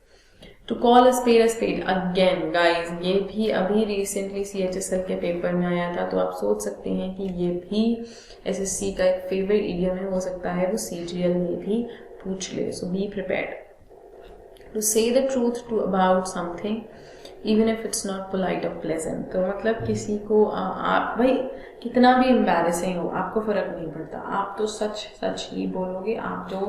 To call a spade again, guys, ये भी अभी recently CHSL के paper में आया था, तो आप सोच सकते हैं कि ये भी SSC का एक फेवरेट idiom है, हो सकता है वो CGL में भी पूछ ले. So be prepared. To say the truth about something even if it's not polite or pleasant. तो मतलब किसी को आप भाई कितना भी embarrassing हो, आपको फर्क नहीं पड़ता, आप तो सच ही बोलोगे. आप जो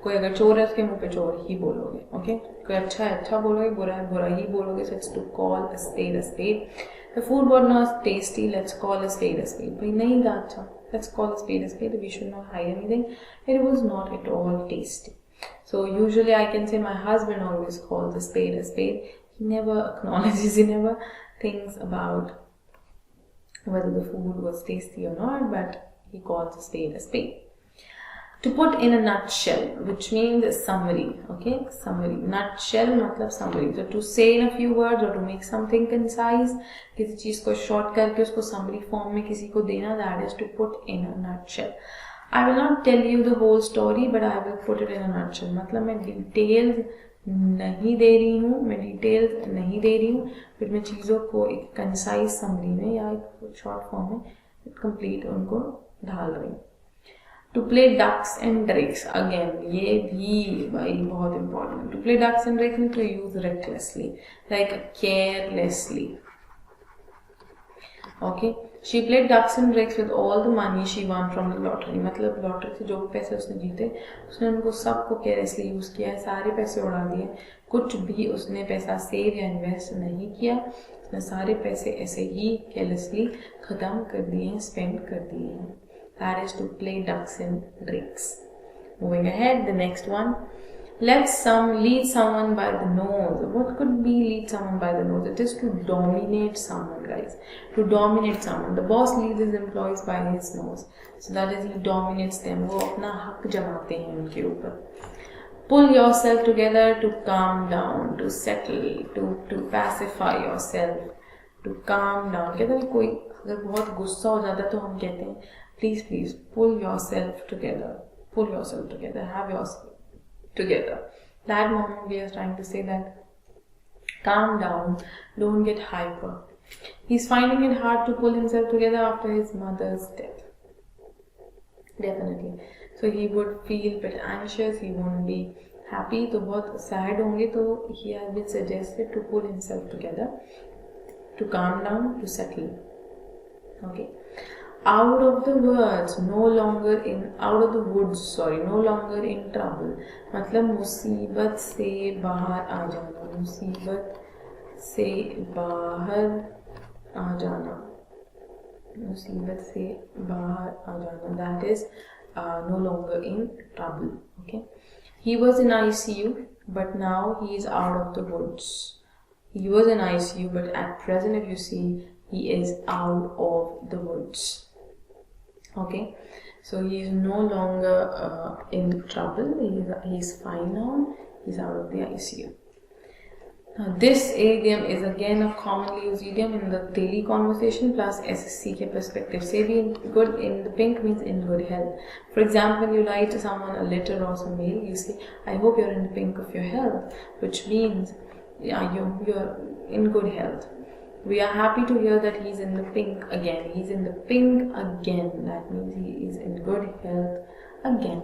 कोई अगर चोर है उसके मुंह पे चोर ही बोलोगे. ओके, कोई अच्छा है अच्छा बोलोगे, बुरा है बुरा ही बोलोगे. So it's to call a spade a spade. The food was not tasty, let's call a spade a spade. भाई नहीं था अच्छा, let's call a spade a spade. We should not hide anything. It was not at all tasty. So usually I can say my husband always calls a spade a spade. He never acknowledges, he never thinks about whether the food was tasty or not, but he calls a spade a spade. To put in a nutshell, which means summary. Okay, summary. Nutshell मतलब summary. So to say in a few words or to make something concise, किसी चीज को short करके उसको summary form में किसी को देना, that is to put in a nutshell. I will not tell you the whole story, but I will put it in a nutshell. मतलब मैं details नहीं दे रही हूँ, फिर मैं चीज़ों को एक concise summary में या एक short form में complete उनको ढाल रही हूँ. To play ducks and drakes, again ये भी भाई बहुत important. To play ducks and drakes means to use recklessly, like carelessly. Okay, she played ducks and drakes with all the money she won from the lottery. मतलब lottery से जो भी पैसे उसने जीते उसने उनको सबको carelessly यूज किया है, सारे पैसे उड़ा दिए, कुछ भी उसने पैसा सेव या इन्वेस्ट नहीं किया, उसने सारे पैसे ऐसे ही carelessly खत्म कर दिए हैं, स्पेंड कर दिए हैं. That is to play ducks and drakes. Moving ahead, the next one. Lead someone by the nose. What could be lead someone by the nose? It is to dominate someone, guys. To dominate someone. The boss leads his employees by his nose. So that is he dominates them. वो अपना हक जमाते हैं उनके ऊपर. Pull yourself together to calm down, to settle, to pacify yourself, to calm down. कहते हैं कोई अगर बहुत गुस्सा हो जाता है तो हम कहते हैं please pull yourself together, have yourself together. That moment we are trying to say that calm down, don't get hyper. He's finding it hard to pull himself together after his mother's death. Definitely. So he would feel a bit anxious, he won't be happy, तो बहुत sad होंगे, तो he has been suggested to pull himself together, to calm down, to settle. Okay. Out of the woods, no longer in trouble. मतलब मुसीबत से बाहर आ जाना, मुसीबत से बाहर आ जाना. That is no longer in trouble. Okay. He was in ICU, but now he is out of the woods. He was in ICU, but at present, if you see, he is out of the woods. Okay, so he is no longer in trouble. He's fine now. He's out of the ICU. Now, this idiom is again a commonly used idiom in the daily conversation plus SSC के perspective. Say be good in the pink means in good health. For example, you write to someone a letter or some mail. You say, "I hope you're in the pink of your health," which means you're in good health. We are happy to hear that he's in the pink again. He's in the pink again. That means he is in good health again.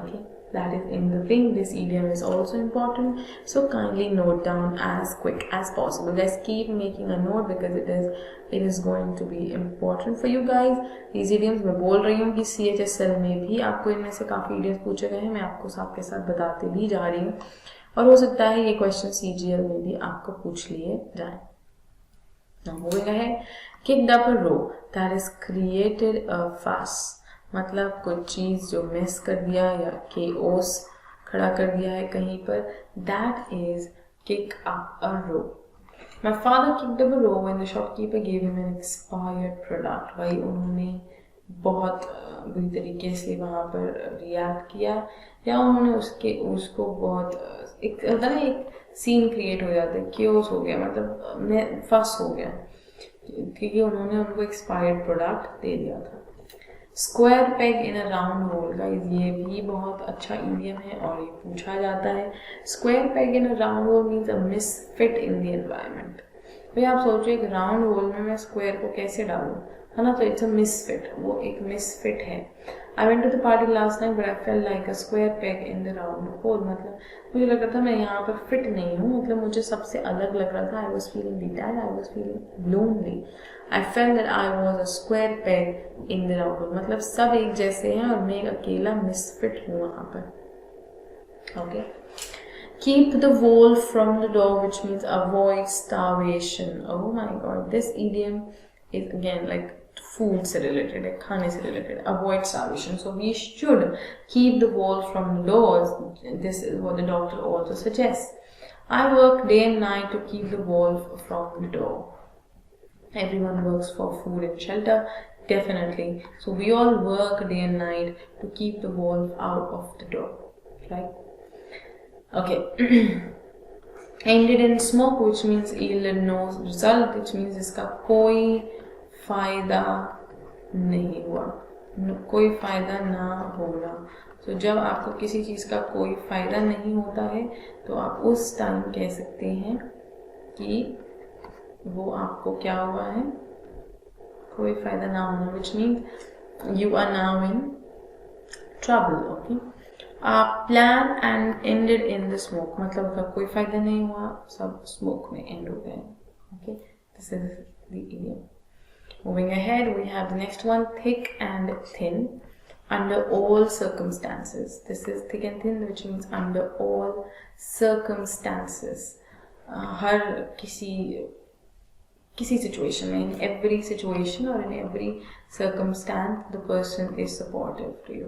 Okay, that is in the pink. This idiom is also important. So kindly note down as quick as possible. Guys, keep making a note because it is going to be important for you guys. These idioms मैं बोल रही हूँ कि CHSL में भी आपको इनमें से काफी idioms पूछे गए हैं. मैं आपको सबके साथ बताते भी जा रही हूँ और हो सकता है ये क्वेश्चन CGL में भी आपको पूछ लिए जाए. Now moving ahead, kicked up a row, that is created a fuss. मतलब कोई चीज जो मिस कर दिया या chaos खड़ा कर दिया है कहीं पर, that is kick up a row. My father kicked up a row when the shopkeeper gave him an expired product. भाई उन्होंने बहुत बुरी तरीके से वहाँ पर रिएक्ट किया या उन्होंने उसको बहुत एक सीन क्रिएट हो जाता है, chaos हो गया, मतलब फस हो गया क्योंकि उन्होंने उनको एक्सपायर्ड प्रोडक्ट दे दिया था. स्क्वायर पेग इन अ राउंड होल, गाइस ये भी बहुत अच्छा इडियम है और ये पूछा जाता है. Square peg in a round whole means a misfit in the environment. भाई आप सोचिए एक राउंड होल में मैं स्क्वायर को कैसे डालूं, है ना, तो इट्स अ मिसफिट, वो एक मिसफिट है. I went to the party last night but I felt like a square peg in the round hole. मतलब मुझे लग रहा था मैं यहाँ पर फिट नहीं हूँ, मतलब मुझे सबसे अलग लग रहा था. I was feeling detached, I was feeling lonely. I felt that I was a square peg in the round hole. मतलब सब एक जैसे हैं और मैं अकेला मिसफिट हूँ वहाँ पर. Okay. Keep the wolf from the door, which means avoid starvation. Oh my God, this idiom is again like food से related है, खाने से related. Avoid starvation. So we should keep the wolf from the doors. This is what the doctor also suggests. I work day and night to keep the wolf from the door. Everyone works for food and shelter Definitely. So we all work day and night to keep the wolf out of the door, right? Okay. Ended in smoke, which means yielded no result, which means इसका कोई फायदा नहीं हुआ, कोई फायदा ना होना. So जब आपको किसी चीज़ का कोई फायदा नहीं होता है तो आप उस टाइम कह सकते हैं कि वो आपको क्या हुआ है, कोई फायदा ना होना, which means you are now in trouble. Okay. Plan and ended in the smoke, मतलब उसका कोई फायदा नहीं हुआ, सब स्मोक में एंड हो गए. Okay, this is the idiom. Moving ahead we have the next one, thick and thin. Under all circumstances, this is thick and thin which means under all circumstances. हर किसी सिचुएशन में, in every situation और in every circumstance the person is supportive to you.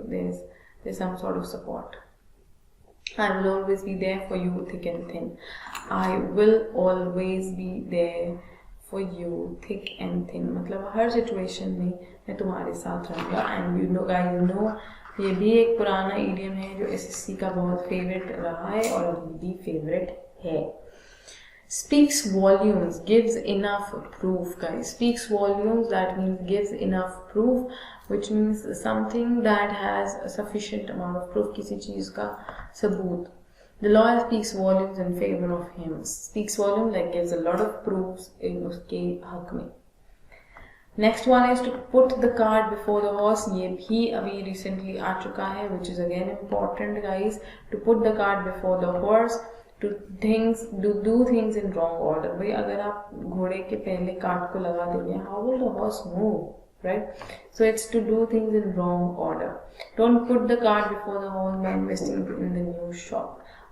There's some sort of support. I will always be there for you, thick and thin. I will always be there for you, thick and thin. मतलब हर situation में मैं तुम्हारे साथ रहूँगा. And you know guys, you know ये भी एक पुराना idiom है जो SSC का बहुत favorite रहा है और अभी भी favorite है. Speaks volumes, gives enough proof, guys. Speaks volumes, that means gives enough proof, which means something that has a sufficient amount of proof, किसी चीज का सबूत. The lawyer speaks volumes in favor of him. Speaks volumes like gives a lot of proofs in उसके हक में. Next one is to put the cart before the horse. ये भी अभी recently आ चुका है, which is again important, guys. To put the cart before the horse. To do things in wrong order. भाई अगर आप घोड़े के पहले कार्ट को लगा देंगे, how will the horse move, right? So it's to do things in wrong order. Don't put the cart before the horse by investing in the new shop.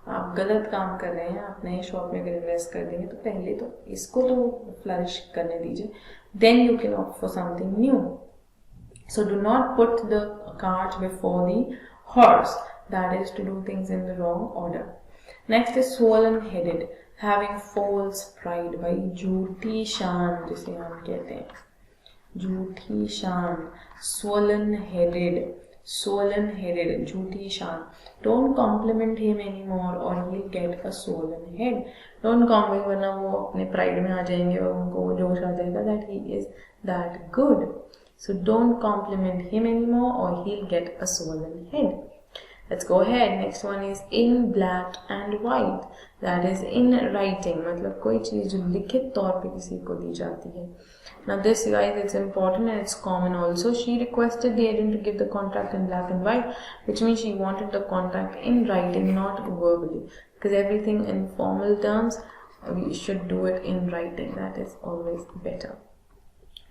आप गलत काम कर रहे हैं, आप नए शॉप में अगर इन्वेस्ट कर देंगे तो पहले तो इसको तो फ्लरिश करने दीजिए, then you can opt for something new. So do not put the cart before the horse. That is to do things in the wrong order. Next is swollen headed, having false pride. भाई झूठी शान जिसे हम कहते हैं, झूठी शान. Swollen headed, झूठी शान. Don't compliment him anymore or he'll get a swollen head. Don't compliment, वरना वो अपने pride में आ जाएंगे और उनको वो जोश आ जाएगा that he is that good. So don't compliment him anymore or he'll get a swollen head. Let's go ahead. Next one is in black and white. That is in writing. मतलब कोई चीज़ जो लिखित तौर पे किसी को दी जाती है. Now this, guys, it's important and it's common also. She requested the agent to give the contract in black and white, which means she wanted the contract in writing, not verbally. Because everything in formal terms, we should do it in writing. That is always better.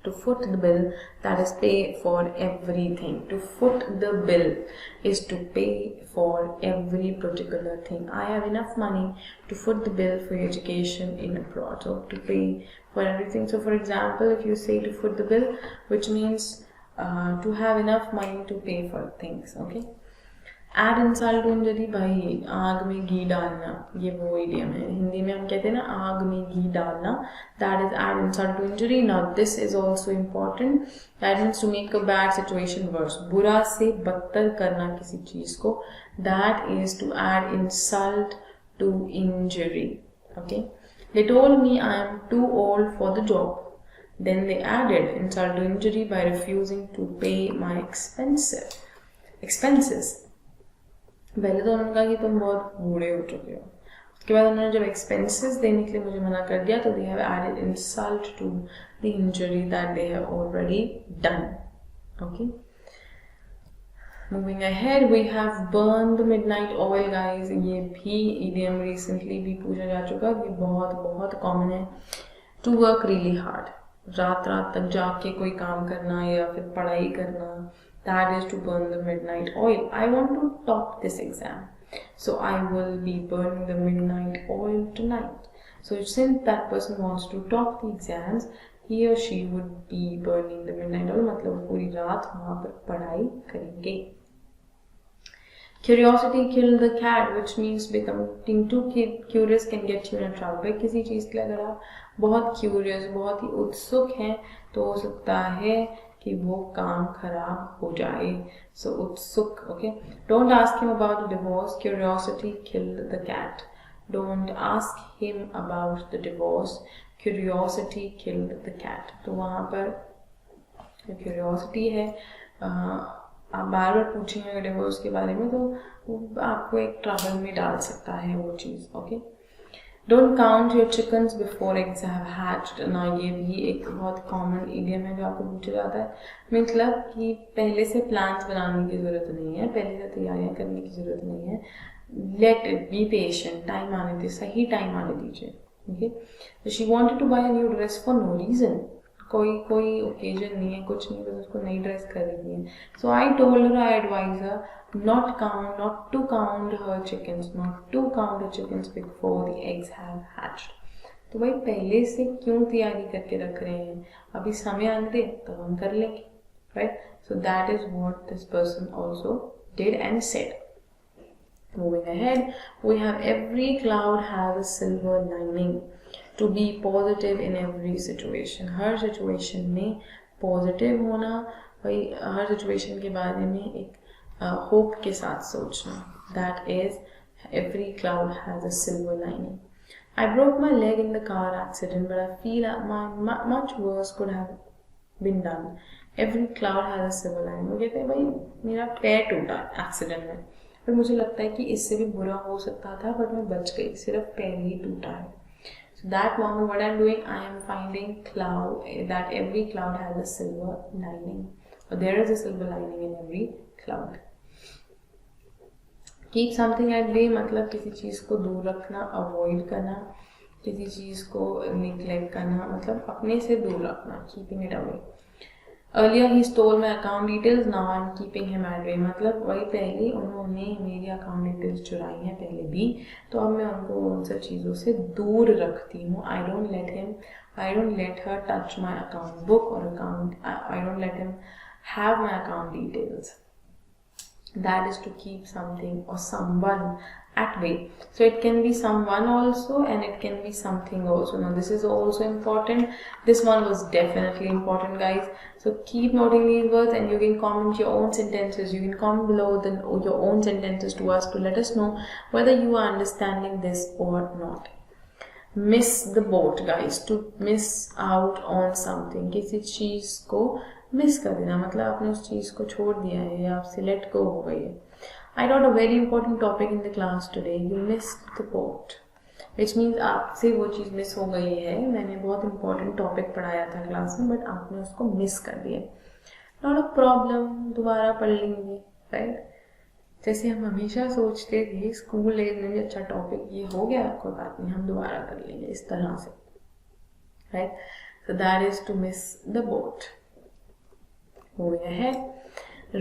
To foot the bill, that is pay for everything. To foot the bill is to pay for every particular thing. I have enough money to foot the bill for your education in abroad. So to pay for everything. So for example, if you say to foot the bill, which means to have enough money to pay for things. Okay. Add insult to injury, भाई आग में घी डालना, ये वो idiom है. हिंदी में हम कहते हैं ना आग में घी डालना. That is add insult to injury. Now this is also important. That means to make a bad situation worse. बुरा से बदतर करना किसी चीज को. That is to add insult to injury. Okay. They told me I am too old for the job. Then they added insult to injury by refusing to pay my expenses. पहले तो उन्होंने कहा कि तुम बहुत बूढ़े हो चुके हो, उसके बाद उन्होंने जब एक्सपेंसेस देने के लिए मुझे मना कर दिया तो they have added insult to the injury that they have already done. Okay. Moving ahead, we have burn the midnight oil, guys. ये भी idiom recently भी पूछा जा चुका, ये बहुत common है. To work really hard, रात तक जाग के कोई काम करना या फिर पढ़ाई करना. That is to burn the midnight oil. I want to top this exam, so I will be burning the midnight oil tonight. So since that person wants to top the exams, he or she would be burning the midnight oil. मतलब पूरी रात वहाँ पर पढ़ाई करेंगे. Curiosity killed the cat, which means becoming too curious can get you in trouble. भाई किसी चीज़ के लिए अगर आप बहुत curious, बहुत ही उत्सुक हैं तो हो सकता है कि वो काम खराब हो जाए. So उत्सुक. Okay, don't ask him about the divorce. Curiosity killed the cat. Don't ask him about the divorce. Curiosity killed the cat. तो वहाँ पर क्यूरियोसिटी है, आप बार बार पूछेंगे डिवोर्स के बारे में तो वो आपको एक ट्रबल में डाल सकता है वो चीज़. Okay, don't count your chickens before eggs have hatched ना, ये भी एक बहुत कॉमन इडियम है जो आपको पूछा जाता है. मतलब कि पहले से प्लान्स बनाने की ज़रूरत नहीं है, पहले से तैयारियां करने की ज़रूरत नहीं है. Let it be patient, time आने दीजिए, सही टाइम आने दीजिए. Okay, she wanted to buy a new dress for no reason. कोई ओकेजन नहीं है, कुछ नहीं, बस उसको नई ड्रेस खरीदनी है. So I told her, I advise her not to count her chickens before the eggs have hatched. तो भाई पहले से क्यों तैयारी करके रख रहे हैं, अभी समय आने दे तो हम कर लेंगे, right? So that is what this person also did and said. Moving ahead, we have every cloud has a silver lining. To be positive in every situation. Her situation में positive होना, भाई हर situation के बारे में एक hope के साथ सोचना. That is, every cloud has a silver lining. I broke my leg in the car accident, but I feel much worse could have been done. Every cloud has a silver lining. वो कहते हैं भाई मेरा पैर टूटा accident में, पर मुझे लगता है कि इससे भी बुरा हो सकता था, पर मैं बच गई, सिर्फ पैर ही टूटा है. So that moment, what I'm doing, I am finding that every cloud has a silver lining. Or there is a silver lining in every cloud. Keep something at bay, मतलब किसी चीज़ को दूर रखना, avoid करना, किसी चीज़ को neglect करना, मतलब अपने से दूर रखना, keeping it away. Earlier he stole my account details, now I'm keeping him at bay. मतलब वही पहले उन्होंने मेरी अकाउंट डिटेल्स चुराई हैं पहले भी, तो अब मैं उनको उन सब चीज़ों से दूर रखती हूँ. I don't let her touch my account book or account. I don't let him have my account details. That is to keep something or someone at bay. So it can be someone also and it can be something also. Now this is also important. This one was definitely important, guys. So keep noting these words and you can comment your own sentences. You can comment below your own sentences to us to let us know whether you are understanding this or not. Miss the boat, guys. To miss out on something. किसी चीज़ को miss कर देना, मतलब आपने उस चीज़ को छोड़ दिया है या आपसे लेट गो हो गई है. I taught a very important topic in the class today. You missed the boat, which means आपसे वो चीज़ मिस हो गई है. मैंने बहुत important topic पढ़ाया था क्लास में, बट आपने उसको मिस कर दिया. Not a problem, दोबारा पढ़ लेंगे, right? जैसे हम हमेशा सोचते थे स्कूल एज में भी अच्छा टॉपिक ये हो गया, कोई बात नहीं, हम दोबारा कर लेंगे, इस तरह से, right? So that is to miss the boat. Moving ahead,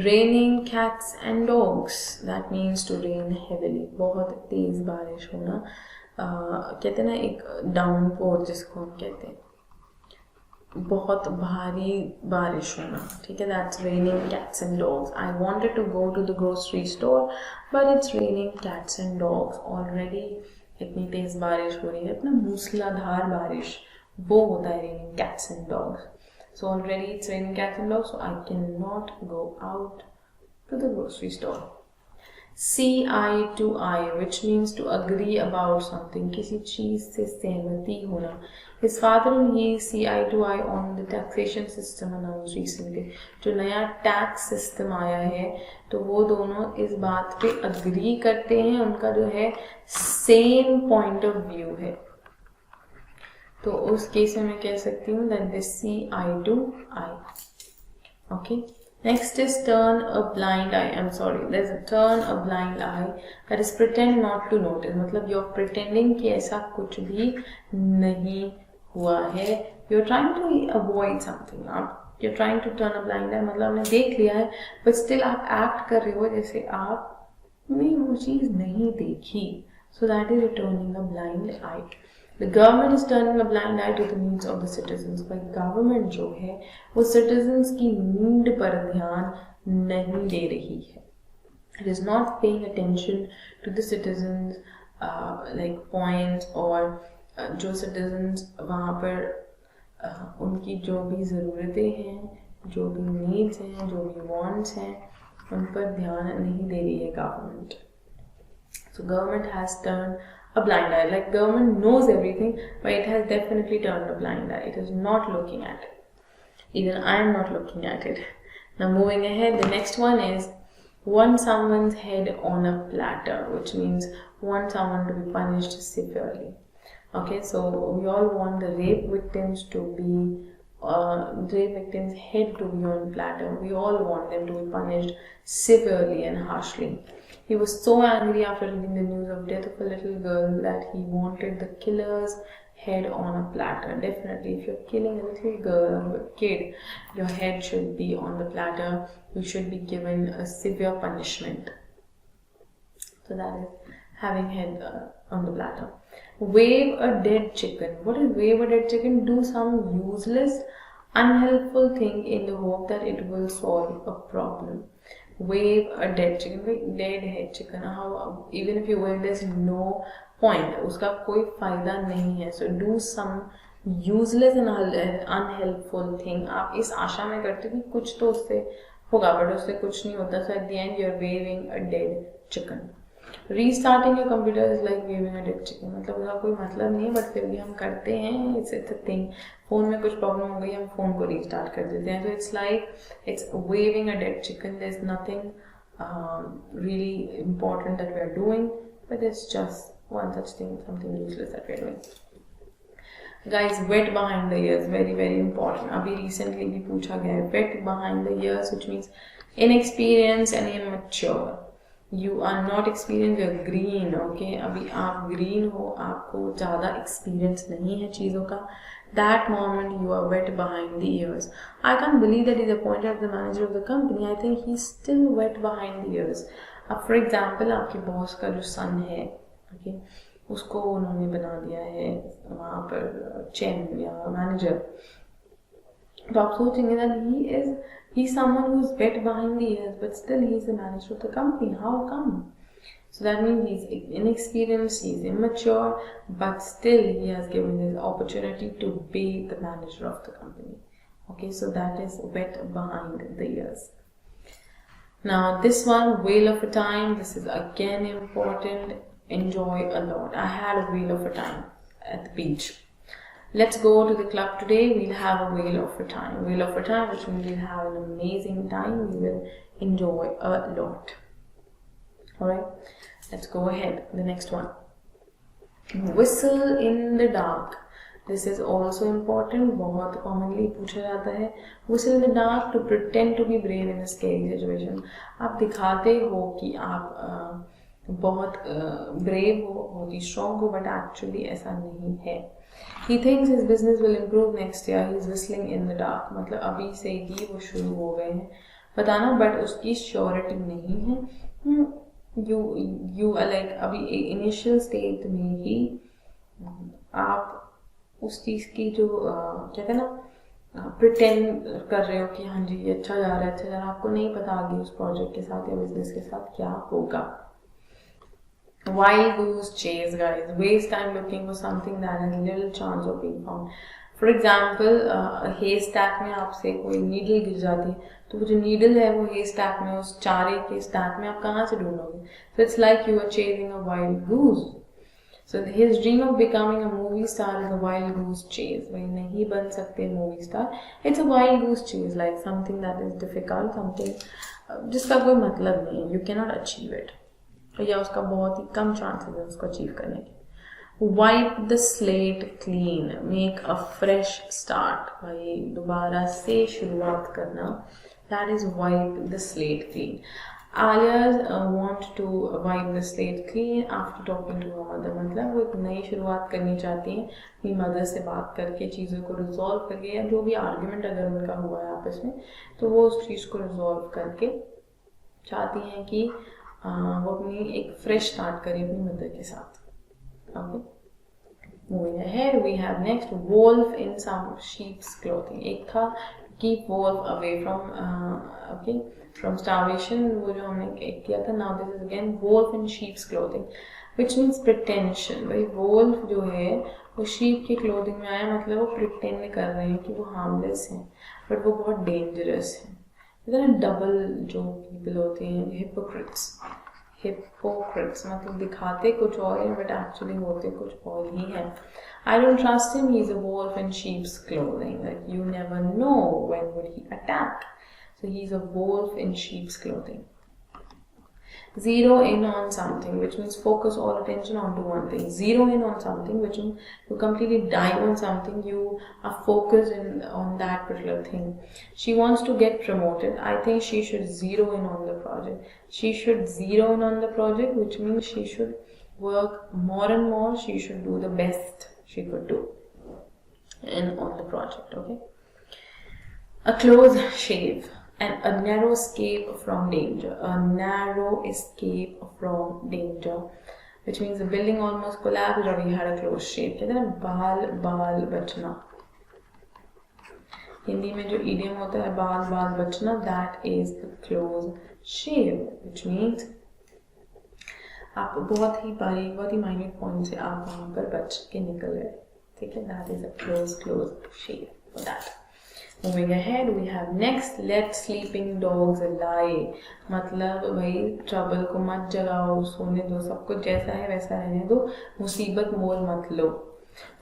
raining cats and dogs. That means to rain heavily. बहुत तेज बारिश होना, कहते हैं ना एक डाउनपोर जिसको हम कहते हैं, बहुत भारी बारिश होना, ठीक है. That's raining cats and dogs. I wanted to go to the grocery store, but it's raining cats and dogs. Already इतनी तेज बारिश हो रही है, इतना मूसलाधार बारिश, वो होता है raining cats and dogs. So already it's raining cats and dogs, so I cannot go out to the grocery store. See eye to eye, which means to agree about something, किसी चीज़ से सहमति होना. His father and he see eye to eye on the taxation system announced recently. जो नया tax system आया है, तो वो दोनों इस बात पे अग्री करते हैं, उनका जो है सेम पॉइंट ऑफ व्यू है. तो उस केस में मैं कह सकती हूँ that they see eye to eye. Okay. Next is turn a blind eye. I'm sorry. There's a turn a blind eye. That is pretend not to notice. मतलब you're pretending कि ऐसा कुछ भी नहीं हुआ है. You're trying to avoid something. You're trying to turn a blind eye. मतलब आपने देख लिया है, but still आप act कर रहे हो जैसे आपने वो चीज़ नहीं देखी. So that is turning a blind eye. The government is turning a blind eye to the needs of the citizens. पर government जो है वो citizens की need पर ध्यान नहीं दे रही है. It is not paying attention to the citizens like points or जो citizens वहाँ पर उनकी जो भी ज़रूरतें हैं जो भी नीड्स हैं, जो भी वांट्स हैं, उन पर ध्यान नहीं दे रही है government. So government has turned a blind eye. Like government knows everything, but it has definitely turned a blind eye. It is not looking at it. Even I am not looking at it. Now moving ahead, the next one is want someone's head on a platter, which means want someone to be punished severely. Okay, so we all want the rape victims to be rape victims' head to be on platter. We all want them to be punished severely and harshly. He was so angry after reading the news of death of a little girl that he wanted the killer's head on a platter. Definitely, if you're killing a little girl or a kid, your head should be on the platter. You should be given a severe punishment. So that is having head on the platter. Wave a dead chicken. What is wave a dead chicken? Do some useless, unhelpful thing in the hope that it will solve a problem. Wave a dead chicken. Dead head chicken. How, even if you wave, there's no point. उसका कोई फायदा नहीं है. So do some useless and unhelpful thing. आप इस आशा में करते कि कुछ तो उससे होगा, but उससे कुछ नहीं होता. So at the end you're waving a dead chicken. Restarting your computer is like waving a dead chicken. मतलब उसका कोई मतलब नहीं है, बट फिर भी हम करते हैं. It's a thing. फोन में कुछ प्रॉब्लम हो गई, हम फोन को रीस्टार्ट कर देते हैं. So it's like it's waving a dead chicken. There's nothing really important that we are doing, but there's just one such thing, something useless that we are doing. Guys, wet behind the ears, very very important. अभी recently भी पूछा गया है, wet behind the ears, which means inexperienced and immature. You are not experienced, you're green. Okay, अभी आप green हो, आपको ज़्यादा experience नहीं है चीज़ों का. That moment you are wet behind the ears. I can't believe that he's appointed as the manager of the company. I think he's still wet behind the ears. अब for example आपके boss का जो son है, okay, उसको उन्होंने बना दिया है वहाँ पर चेयरमैन या मैनेजर. तो आप सोचेंगे that he's someone who's wet behind the ears, but still he's the manager of the company. How come? So that means he's inexperienced, he's immature, but still he has given this opportunity to be the manager of the company. Okay, so that is wet behind the ears. Now this one, whale of a time, this is again important. Enjoy a lot. I had a whale of a time at the beach. Let's go to the club today. We'll have a whale of a time. Whale of a time, which means we'll have an amazing time. We will enjoy a lot. Alright, let's go ahead. The next one. Whistle in the dark. This is also important. बहुत commonly पूछा जाता है. Whistle in the dark to pretend to be brave in a scary situation. आप दिखाते हो कि आप बहुत brave हो, बहुत ही strong हो, but actually ऐसा नहीं है. He thinks his business will improve next year. He's whistling in the dark. मतलब अभी से ही वो शुरू हो गए हैं बताना, but उसकी श्योरिटी नहीं है. You are like अभी initial state में ही आप उस चीज़ की जो कहते हैं ना प्रिटेंड कर रहे हो कि हाँ जी ये अच्छा जा रहा है, अच्छा जा रहा है. आपको नहीं पता आगे उस प्रोजेक्ट के साथ या बिजनेस के साथ क्या होगा. Wild goose chase, guys. Waste time looking for something that has little chance of being found. For example, haystack में आपसे कोई needle गिर जाती है, तो वो जो needle है वो haystack में, उस चारे के stack में आप कहाँ से ढूंढोगे? So it's like you are chasing a wild goose. So his dream of becoming a movie star is a wild goose chase. वही नहीं बन सकते movie star. It's a wild goose chase, like something that is difficult, something जिसका कोई मतलब नहीं है. You cannot achieve it. या उसका बहुत ही कम चांसेस है उसको अचीव करने के. Wipe the slate clean, make a fresh start. भाई दोबारा से शुरुआत करना. That is wipe the slate clean. Alias want to wipe the slate clean after talking to her mother. मतलब वो एक नई शुरुआत करनी चाहती हैं अपनी मदर से बात करके, चीज़ों को रिजॉल्व करके, या जो भी आर्ग्यूमेंट अगर उनका हुआ है आपस में तो वो उस चीज़ को रिजॉल्व करके चाहती हैं कि वो अपनी एक फ्रेश स्टार्ट करें अपनी मदर के साथ. Okay, moving ahead we have next wolf in some sheep's clothing. एक था keep wolf away from starvation, वो जो हमने एक किया था. Now this is again wolf in sheep's clothing, which means pretension. भाई वोल्फ जो है वो शीप की क्लोथिंग में आया, मतलब वो प्रिटेंड कर रहे हैं कि वो हार्मलेस हैं. बट वो बहुत डेंजरस है। इधर डबल जो पीपल होते हैं, हिपोक्रिट्स मतलब दिखाते कुछ और है बट एक्चुअली होते कुछ और ही है। I don't trust him, he's a wolf in sheep's clothing. Like you never know when would he attack. So he's a wolf in sheep's clothing. Zero in on something, which means focus all attention onto one thing. Zero in on something, which means you completely dive on something. You are focused on that particular thing. She wants to get promoted. I think she should zero in on the project. She should zero in on the project, which means she should work more and more. She should do the best she could do on the project. Okay. A close shave. And a narrow escape from danger. A narrow escape from danger, which means the building almost collapsed or he had a close shave. कहते हैं बाल बचना। हिंदी में जो idiom होता है बाल बचना, that is a close shave, which means आप बहुत ही बारीक, बहुत ही minute point से आप वहाँ पर बच के निकल गए, ठीक है? That is a close shave for that. Moving ahead, we have next, let sleeping dogs lie. मतलब भाई ट्रबल को मत जगाओ, सोने दो, सब कुछ जैसा है वैसा रहने दो, मुसीबत मोल मत लो.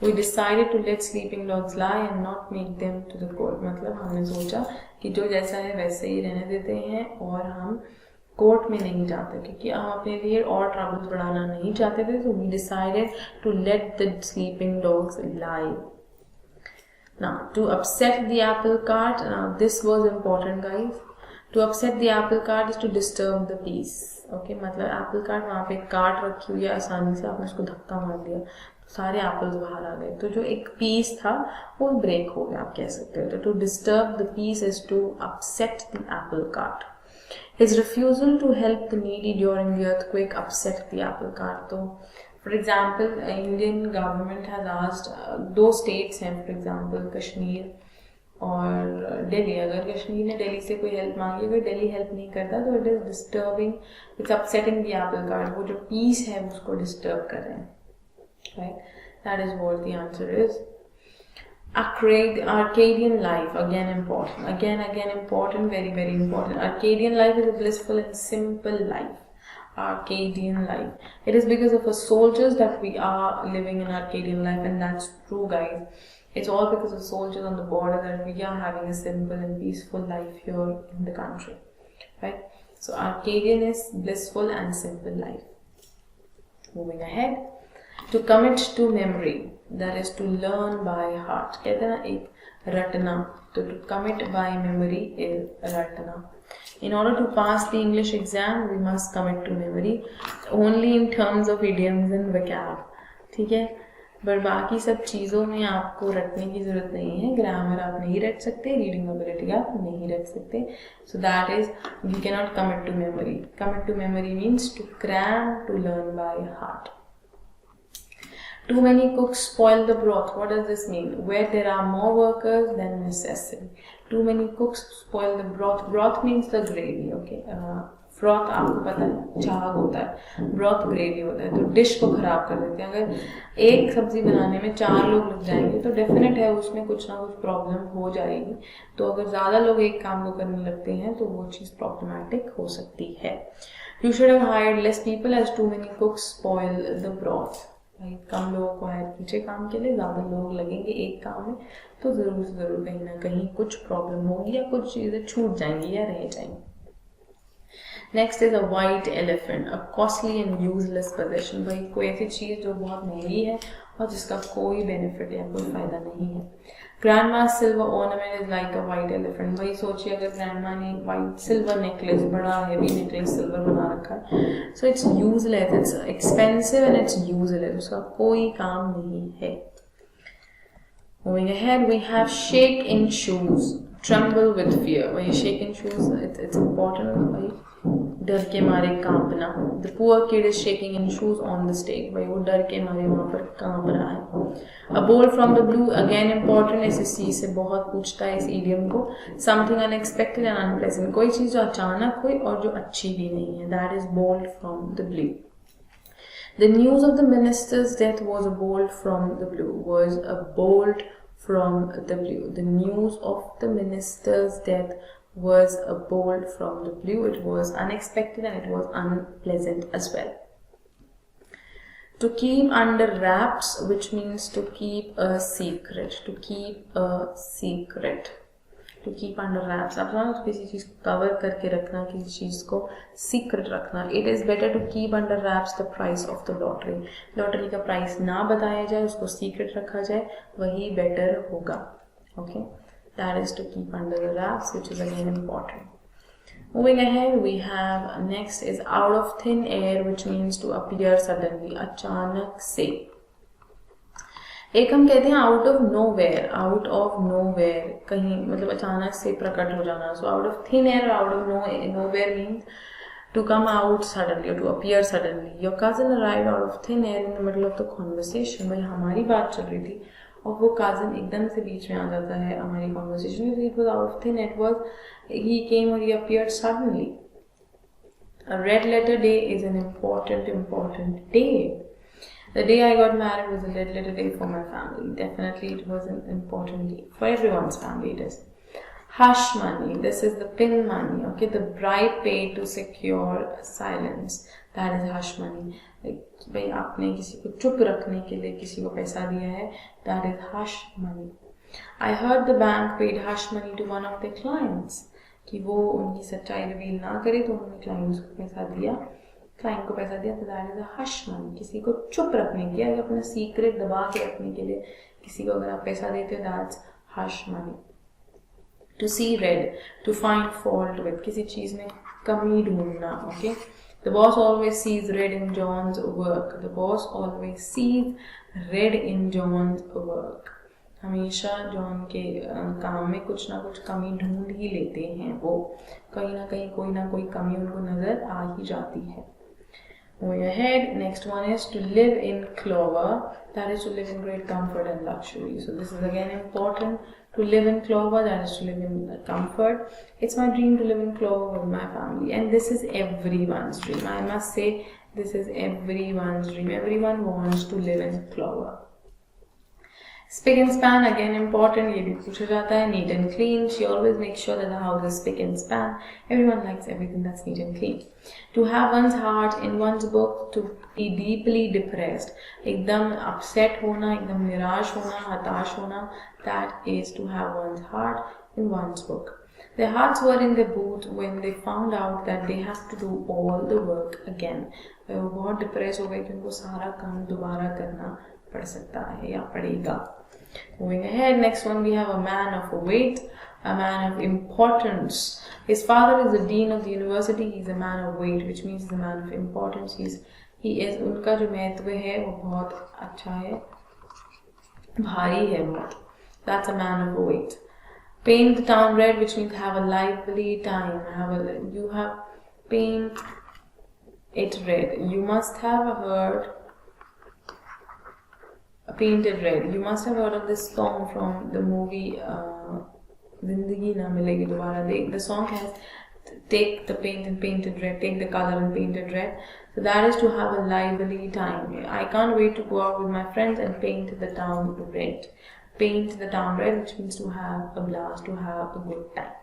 We decided to let sleeping dogs lie and not make them to the court. मतलब हमने सोचा कि जो जैसा है वैसे ही रहने देते हैं और हम कोर्ट में नहीं जाते क्योंकि हम अपने लिए और ट्रबल बढ़ाना नहीं चाहते थे. So we decided to let the sleeping dogs lie. Now, to upset the apple cart, now this was important guys. To upset the apple cart is to disturb the peace. Okay, मतलब apple cart वहाँ पे cart रखी हुई है, आसानी से आपने उसको धक्का मार दिया तो सारे apples बाहर आ गए, तो जो एक peace था वो break हो गया, आप कह सकते हो. तो to disturb the peace is to upset the apple cart. His refusal to help the needy during the earthquake upset the apple cart. तो For example, Indian government has asked दो states हैं, for example कश्मीर और दिल्ली. अगर कश्मीर ने दिल्ली से कोई help मांगी, अगर दिल्ली हेल्प नहीं करता तो it is disturbing, it's upsetting the apple cart. वो जो peace है उसको disturb कर रहे हैं, right? That is what the answer is. Arcadian life, again important, again important, very important. Arcadian life is a blissful and simple life. Arcadian life. It is because of us soldiers that we are living in Arcadian life, and that's true guys. It's all because of soldiers on the border that we are having a simple and peaceful life here in the country, right? So Arcadian is blissful and simple life. Moving ahead, to commit to memory, that is to learn by heart. कहते हैं ना एक रटना, तो to commit by memory is रटना. In order to pass the English exam, we must commit to memory only in terms of idioms and vocab. ठीक है, पर बाकी सब चीज़ों में आपको रटने की ज़रूरत नहीं है. ग्रामर आप नहीं रट सकते, रीडिंग एबिलिटी आप नहीं रट सकते. So that is, you cannot commit to memory. Commit to memory means to cram, to learn by heart. Too many cooks spoil the broth. What does this mean? Where there are more workers than necessary. Too many cooks spoil the broth. Broth means the gravy. Okay. Froth आपको पता है झाग होता है, broth gravy होता है, तो dish को खराब कर देते हैं. अगर एक सब्जी बनाने में 4 लोग लग जाएंगे तो डेफिनेट है उसमें कुछ ना कुछ प्रॉब्लम हो जाएगी. तो अगर ज़्यादा लोग एक काम को करने लगते हैं तो वो चीज़ प्रॉब्लमैटिक हो सकती है. You should have hired less people as too many cooks spoil the broth. कम लोगों को हायर कीजिए काम के लिए, ज़्यादा लोग लगेंगे एक काम में तो ज़रूर से ज़रूर कहीं ना कहीं कुछ प्रॉब्लम होगी या कुछ चीज़ें छूट जाएंगी या रह जाएंगी. Next is a white elephant, a costly and useless possession. भाई कोई ऐसी चीज़ जो बहुत महंगी है और जिसका कोई बेनिफिट या कोई फ़ायदा नहीं है. Grandma silver ornament is like a white elephant. भाई सोचिए अगर ग्रैंडमा ने वाइट सिल्वर नेकलेस, बड़ा हैवी नेकलेस सिल्वर बना रखा है, so it's useless, it's expensive and it's useless, उसका कोई काम नहीं है. Moving ahead, we have shake in shoes, tremble with fear. भाई shake in shoes, it's important. भाई डर के मारे कांपना. The poor kid is shaking in shoes on the stake. भाई वो डर के मारे वहाँ पर कांप रहा है. A bolt from the blue, again important. SSC से बहुत पूछता है इस idiom को. Something unexpected and unpleasant. कोई चीज़ जो अचानक हुई और जो अच्छी भी नहीं है. That is bolt from the blue. The news of the minister's death was a bolt from the blue. Was a bolt from the blue. The news of the minister's death was a bolt from the blue. It was unexpected and it was unpleasant as well. To keep under wraps, which means to keep a secret. To keep a secret. To keep under wraps. आप जानते हो किसी चीज को cover करके रखना, किसी चीज को सीक्रेट रखना. It is better to keep under wraps the price of the lottery. Lottery का प्राइस ना बताया जाए, उसको सीक्रेट रखा जाए, वही बेटर होगा. Okay, that is to keep under the wraps, which is again important. Moving ahead, we have next is out of thin air, which means to appear suddenly. अचानक से. एक हम कहते हैं out of nowhere. Out of nowhere, कहीं मतलब अचानक से प्रकट हो जाना. So out of thin air, out of nowhere means to come out suddenly और to appear suddenly. Your cousin arrived out of thin air in the middle of the conversation. भाई हमारी बात चल रही थी और वो कजन एकदम से बीच में आ जाता है हमारी conversation. It was out of thin, it was he came और he appeared suddenly. A red letter day is an important day. The day I got married was a red letter day for my family. Definitely it was an important day. For everyone's family it is. Hush money. This is the pin money. Okay, the bride paid to secure silence. That is hush money. भाई आपने किसी को चुप रखने के लिए किसी को पैसा दिया है. That is hush money. I heard the bank paid hush money to one of their clients. कि वो उनकी सच्चाई रिवील ना करे तो उन्होंने क्लाइंट को पैसा दिया. क्लाइंट को पैसा दिया, तो that is a hush money. किसी को चुप रखने के लिए, अपना सीक्रेट दबा के रखने के लिए किसी को अगर आप पैसा देते हो, that's hush money. To see red, to find fault with, किसी चीज में कमी ढूंढना. Okay, the boss always sees red in John's work. The boss always sees red in John's work. हमेशा जॉन के काम में कुछ ना कुछ कमी ढूंढ ही लेते हैं. वो कहीं ना कोई कमी उनको नजर आ ही जाती है. Moving ahead, next one is to live in clover. That is to live in great comfort and luxury. So this is again important. To live in clover, that is to live in comfort. It's my dream to live in clover with my family, and this is everyone's dream. I must say, this is everyone's dream. Everyone wants to live in clover. Spick and span, again important. ये भी पूछा जाता है. Neat and clean. She always makes sure that the house is spick and span. Everyone likes everything that's neat and clean. To have one's heart in one's book. To be deeply depressed. एकदम upset होना, एकदम निराश होना, हताश होना. That is to have one's heart in one's book. Their hearts were in the boot when they found out that they have to do all the work again. वो बहुत depress हो गए कि उनको सारा काम दोबारा करना पड़ सकता है या पड़ेगा. Moving ahead, next one we have a man of weight, a man of importance. His father is the dean of the university. He is a man of weight, which means he is a man of importance. He is उनका जो महत्व है वो बहुत अच्छा है, भारी है बहुत. That's a man of weight. Paint the town red, which means have a lively time. You have paint it red. You must have heard Painted Red. You must have heard of this song from the movie Zindagi Na Milegi Dobara. The song has take the paint and paint it red, take the color and paint it red. So that is to have a lively time. I can't wait to go out with my friends and paint the town red. Paint the town red, which means to have a blast, to have a good time.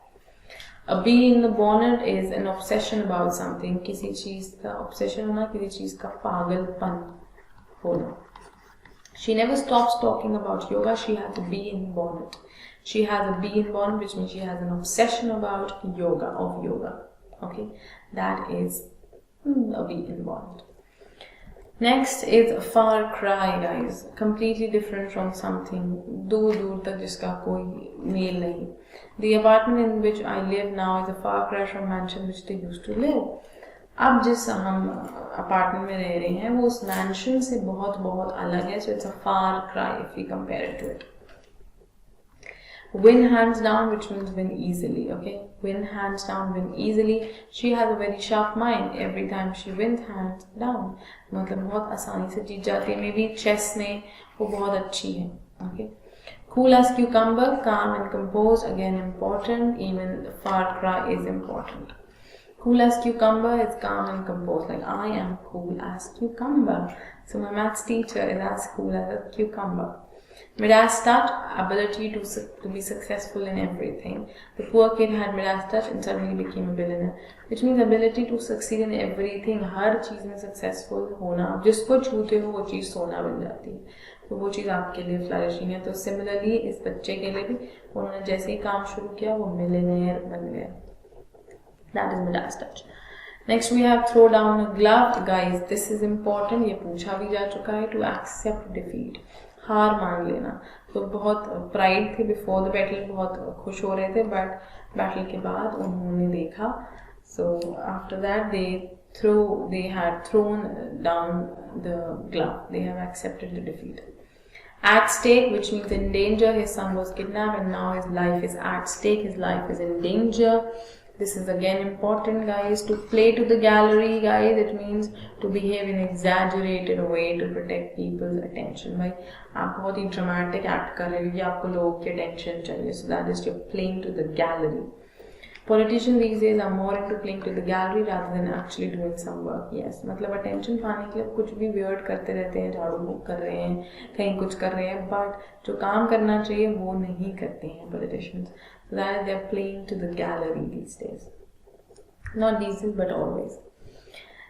A bee in the bonnet is an obsession about something. किसी चीज का obsession होना, किसी चीज का पागलपन होना. She never stops talking about yoga. She has a bee in bonnet. She has a bee in bonnet, which means she has an obsession about yoga, Okay, that is a bee in bonnet. Next is a far cry, guys. Completely different from something. दूर तक जिसका कोई mail नहीं. The apartment in which I live now is a far cry from mansion which they used to live. अब जिस हम apartment में रह रहे हैं वो उस मैंशन से बहुत अलग है. So it's a far cry if we compare it to it. Win hands down, which means win easily. Okay, win hands down, win easily. She has a very sharp mind. Every time she wins hands down, मतलब बहुत आसानी से जीत जाती है. May be chess में वो बहुत अच्छी है. Okay, cool as cucumber, calm and composed, again important. Even the far cry is important. Cool as cucumber is calm and composed. Like I am cool as cucumber. So my maths teacher is as cool as a cucumber. Midas touch, ability to be successful in everything. The poor kid had Midas touch and suddenly became a billionaire, which means ability to succeed in everything. हर चीज में successful होना, जिसको छूते हो वो चीज सोना बन जाती है, तो वो चीज आपके लिए फ्लरिशिंग है. तो सिमिलरली इस बच्चे के लिए भी उन्होंने जैसे ही काम शुरू किया वो मिलियनेयर बन गए. That is Midas touch. Next we have throw down a glove. Guys, this is important. ये पूछा भी जा चुका है. To accept defeat, हार मान लेना. तो बहुत प्राइड थे बिफोर द बैटल, बहुत खुश हो रहे थे, बट बैटल के बाद उन्होंने देखा. So after that they had thrown down the glove. They have accepted the defeat. At stake, which means in danger. His son was kidnapped and now his life is at stake. His life is in danger. This is again important, guys. To play to the gallery, guys, it means to behave in exaggerated way to protect people's attention. भाई आप बहुत ही dramatic act कर रहे हो कि आपको लोगों की attention चाहिए. So that is you're playing to the gallery. Politicians these days are more into playing to the gallery rather than actually doing some work. Yes, मतलब attention पाने के लिए कुछ भी weird करते रहते हैं, झाड़ू फूक कर रहे हैं, कहीं कुछ कर रहे हैं, but जो काम करना चाहिए वो नहीं करते हैं politicians. So that is they're playing to the gallery these days. Not these days, but always.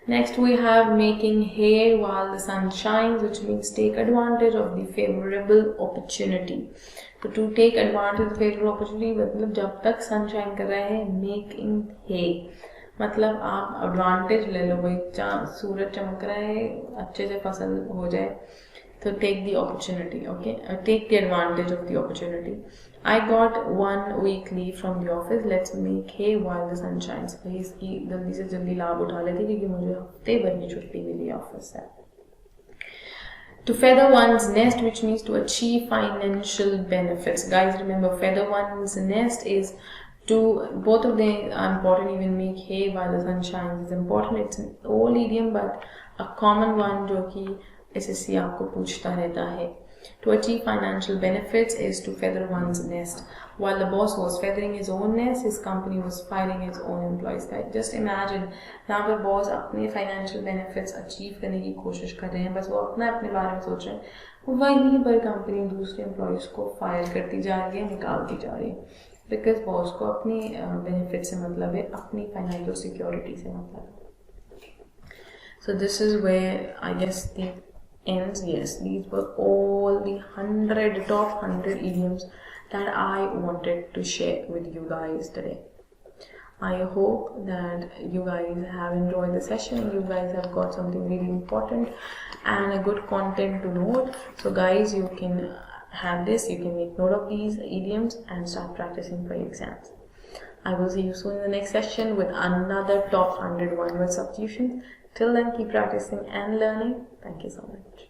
Next we have making hay while the sun shines, which means take advantage of the favorable opportunity. So to take advantage of the favorable opportunity मतलब जब तक sunshine कर रहा है, making hay मतलब आप advantage ले लो भाई, सूरज चमक रहा है, अच्छे से फसल हो जाए, तो take the opportunity, okay? Take the advantage of the opportunity. I got 1 week leave from the office. Let's make hay while the sun shines. भाई इसकी जल्दी से जल्दी लाभ उठा लेते क्योंकि मुझे हफ्ते भर की छुट्टी मिली ऑफिस से. To feather one's nest, which means to achieve financial benefits. Guys, remember feather one's nest is to, both of them are important. Even make hay while the sun shines is important. It's an old idiom but a common one जो कि SSC आपको पूछता रहता है. To achieve financial benefits is to feather one's nest. While the boss was feathering his own nest, his company was firing its own employees. Just imagine, यहाँ पर boss अपने financial benefits achieve करने की कोशिश कर रहे हैं, बस वो अपने बारे में सोच रहे हैं, वहीं पर कंपनी दूसरे employees को fire करती जा रही है, निकालती जा रही है, because boss को अपनी benefit से मतलब है, अपनी financial security से मतलब है. So this is where I guess the ends. Yes, these were all the top 100 idioms that I wanted to share with you guys today. I hope that you guys have enjoyed the session. You guys have got something really important and a good content to note. So guys, you can have this, you can make note of these idioms and start practicing for your exams. I will see you soon in the next session with another top 100 one-word substitutions. Till then, keep practicing and learning. Thank you so much.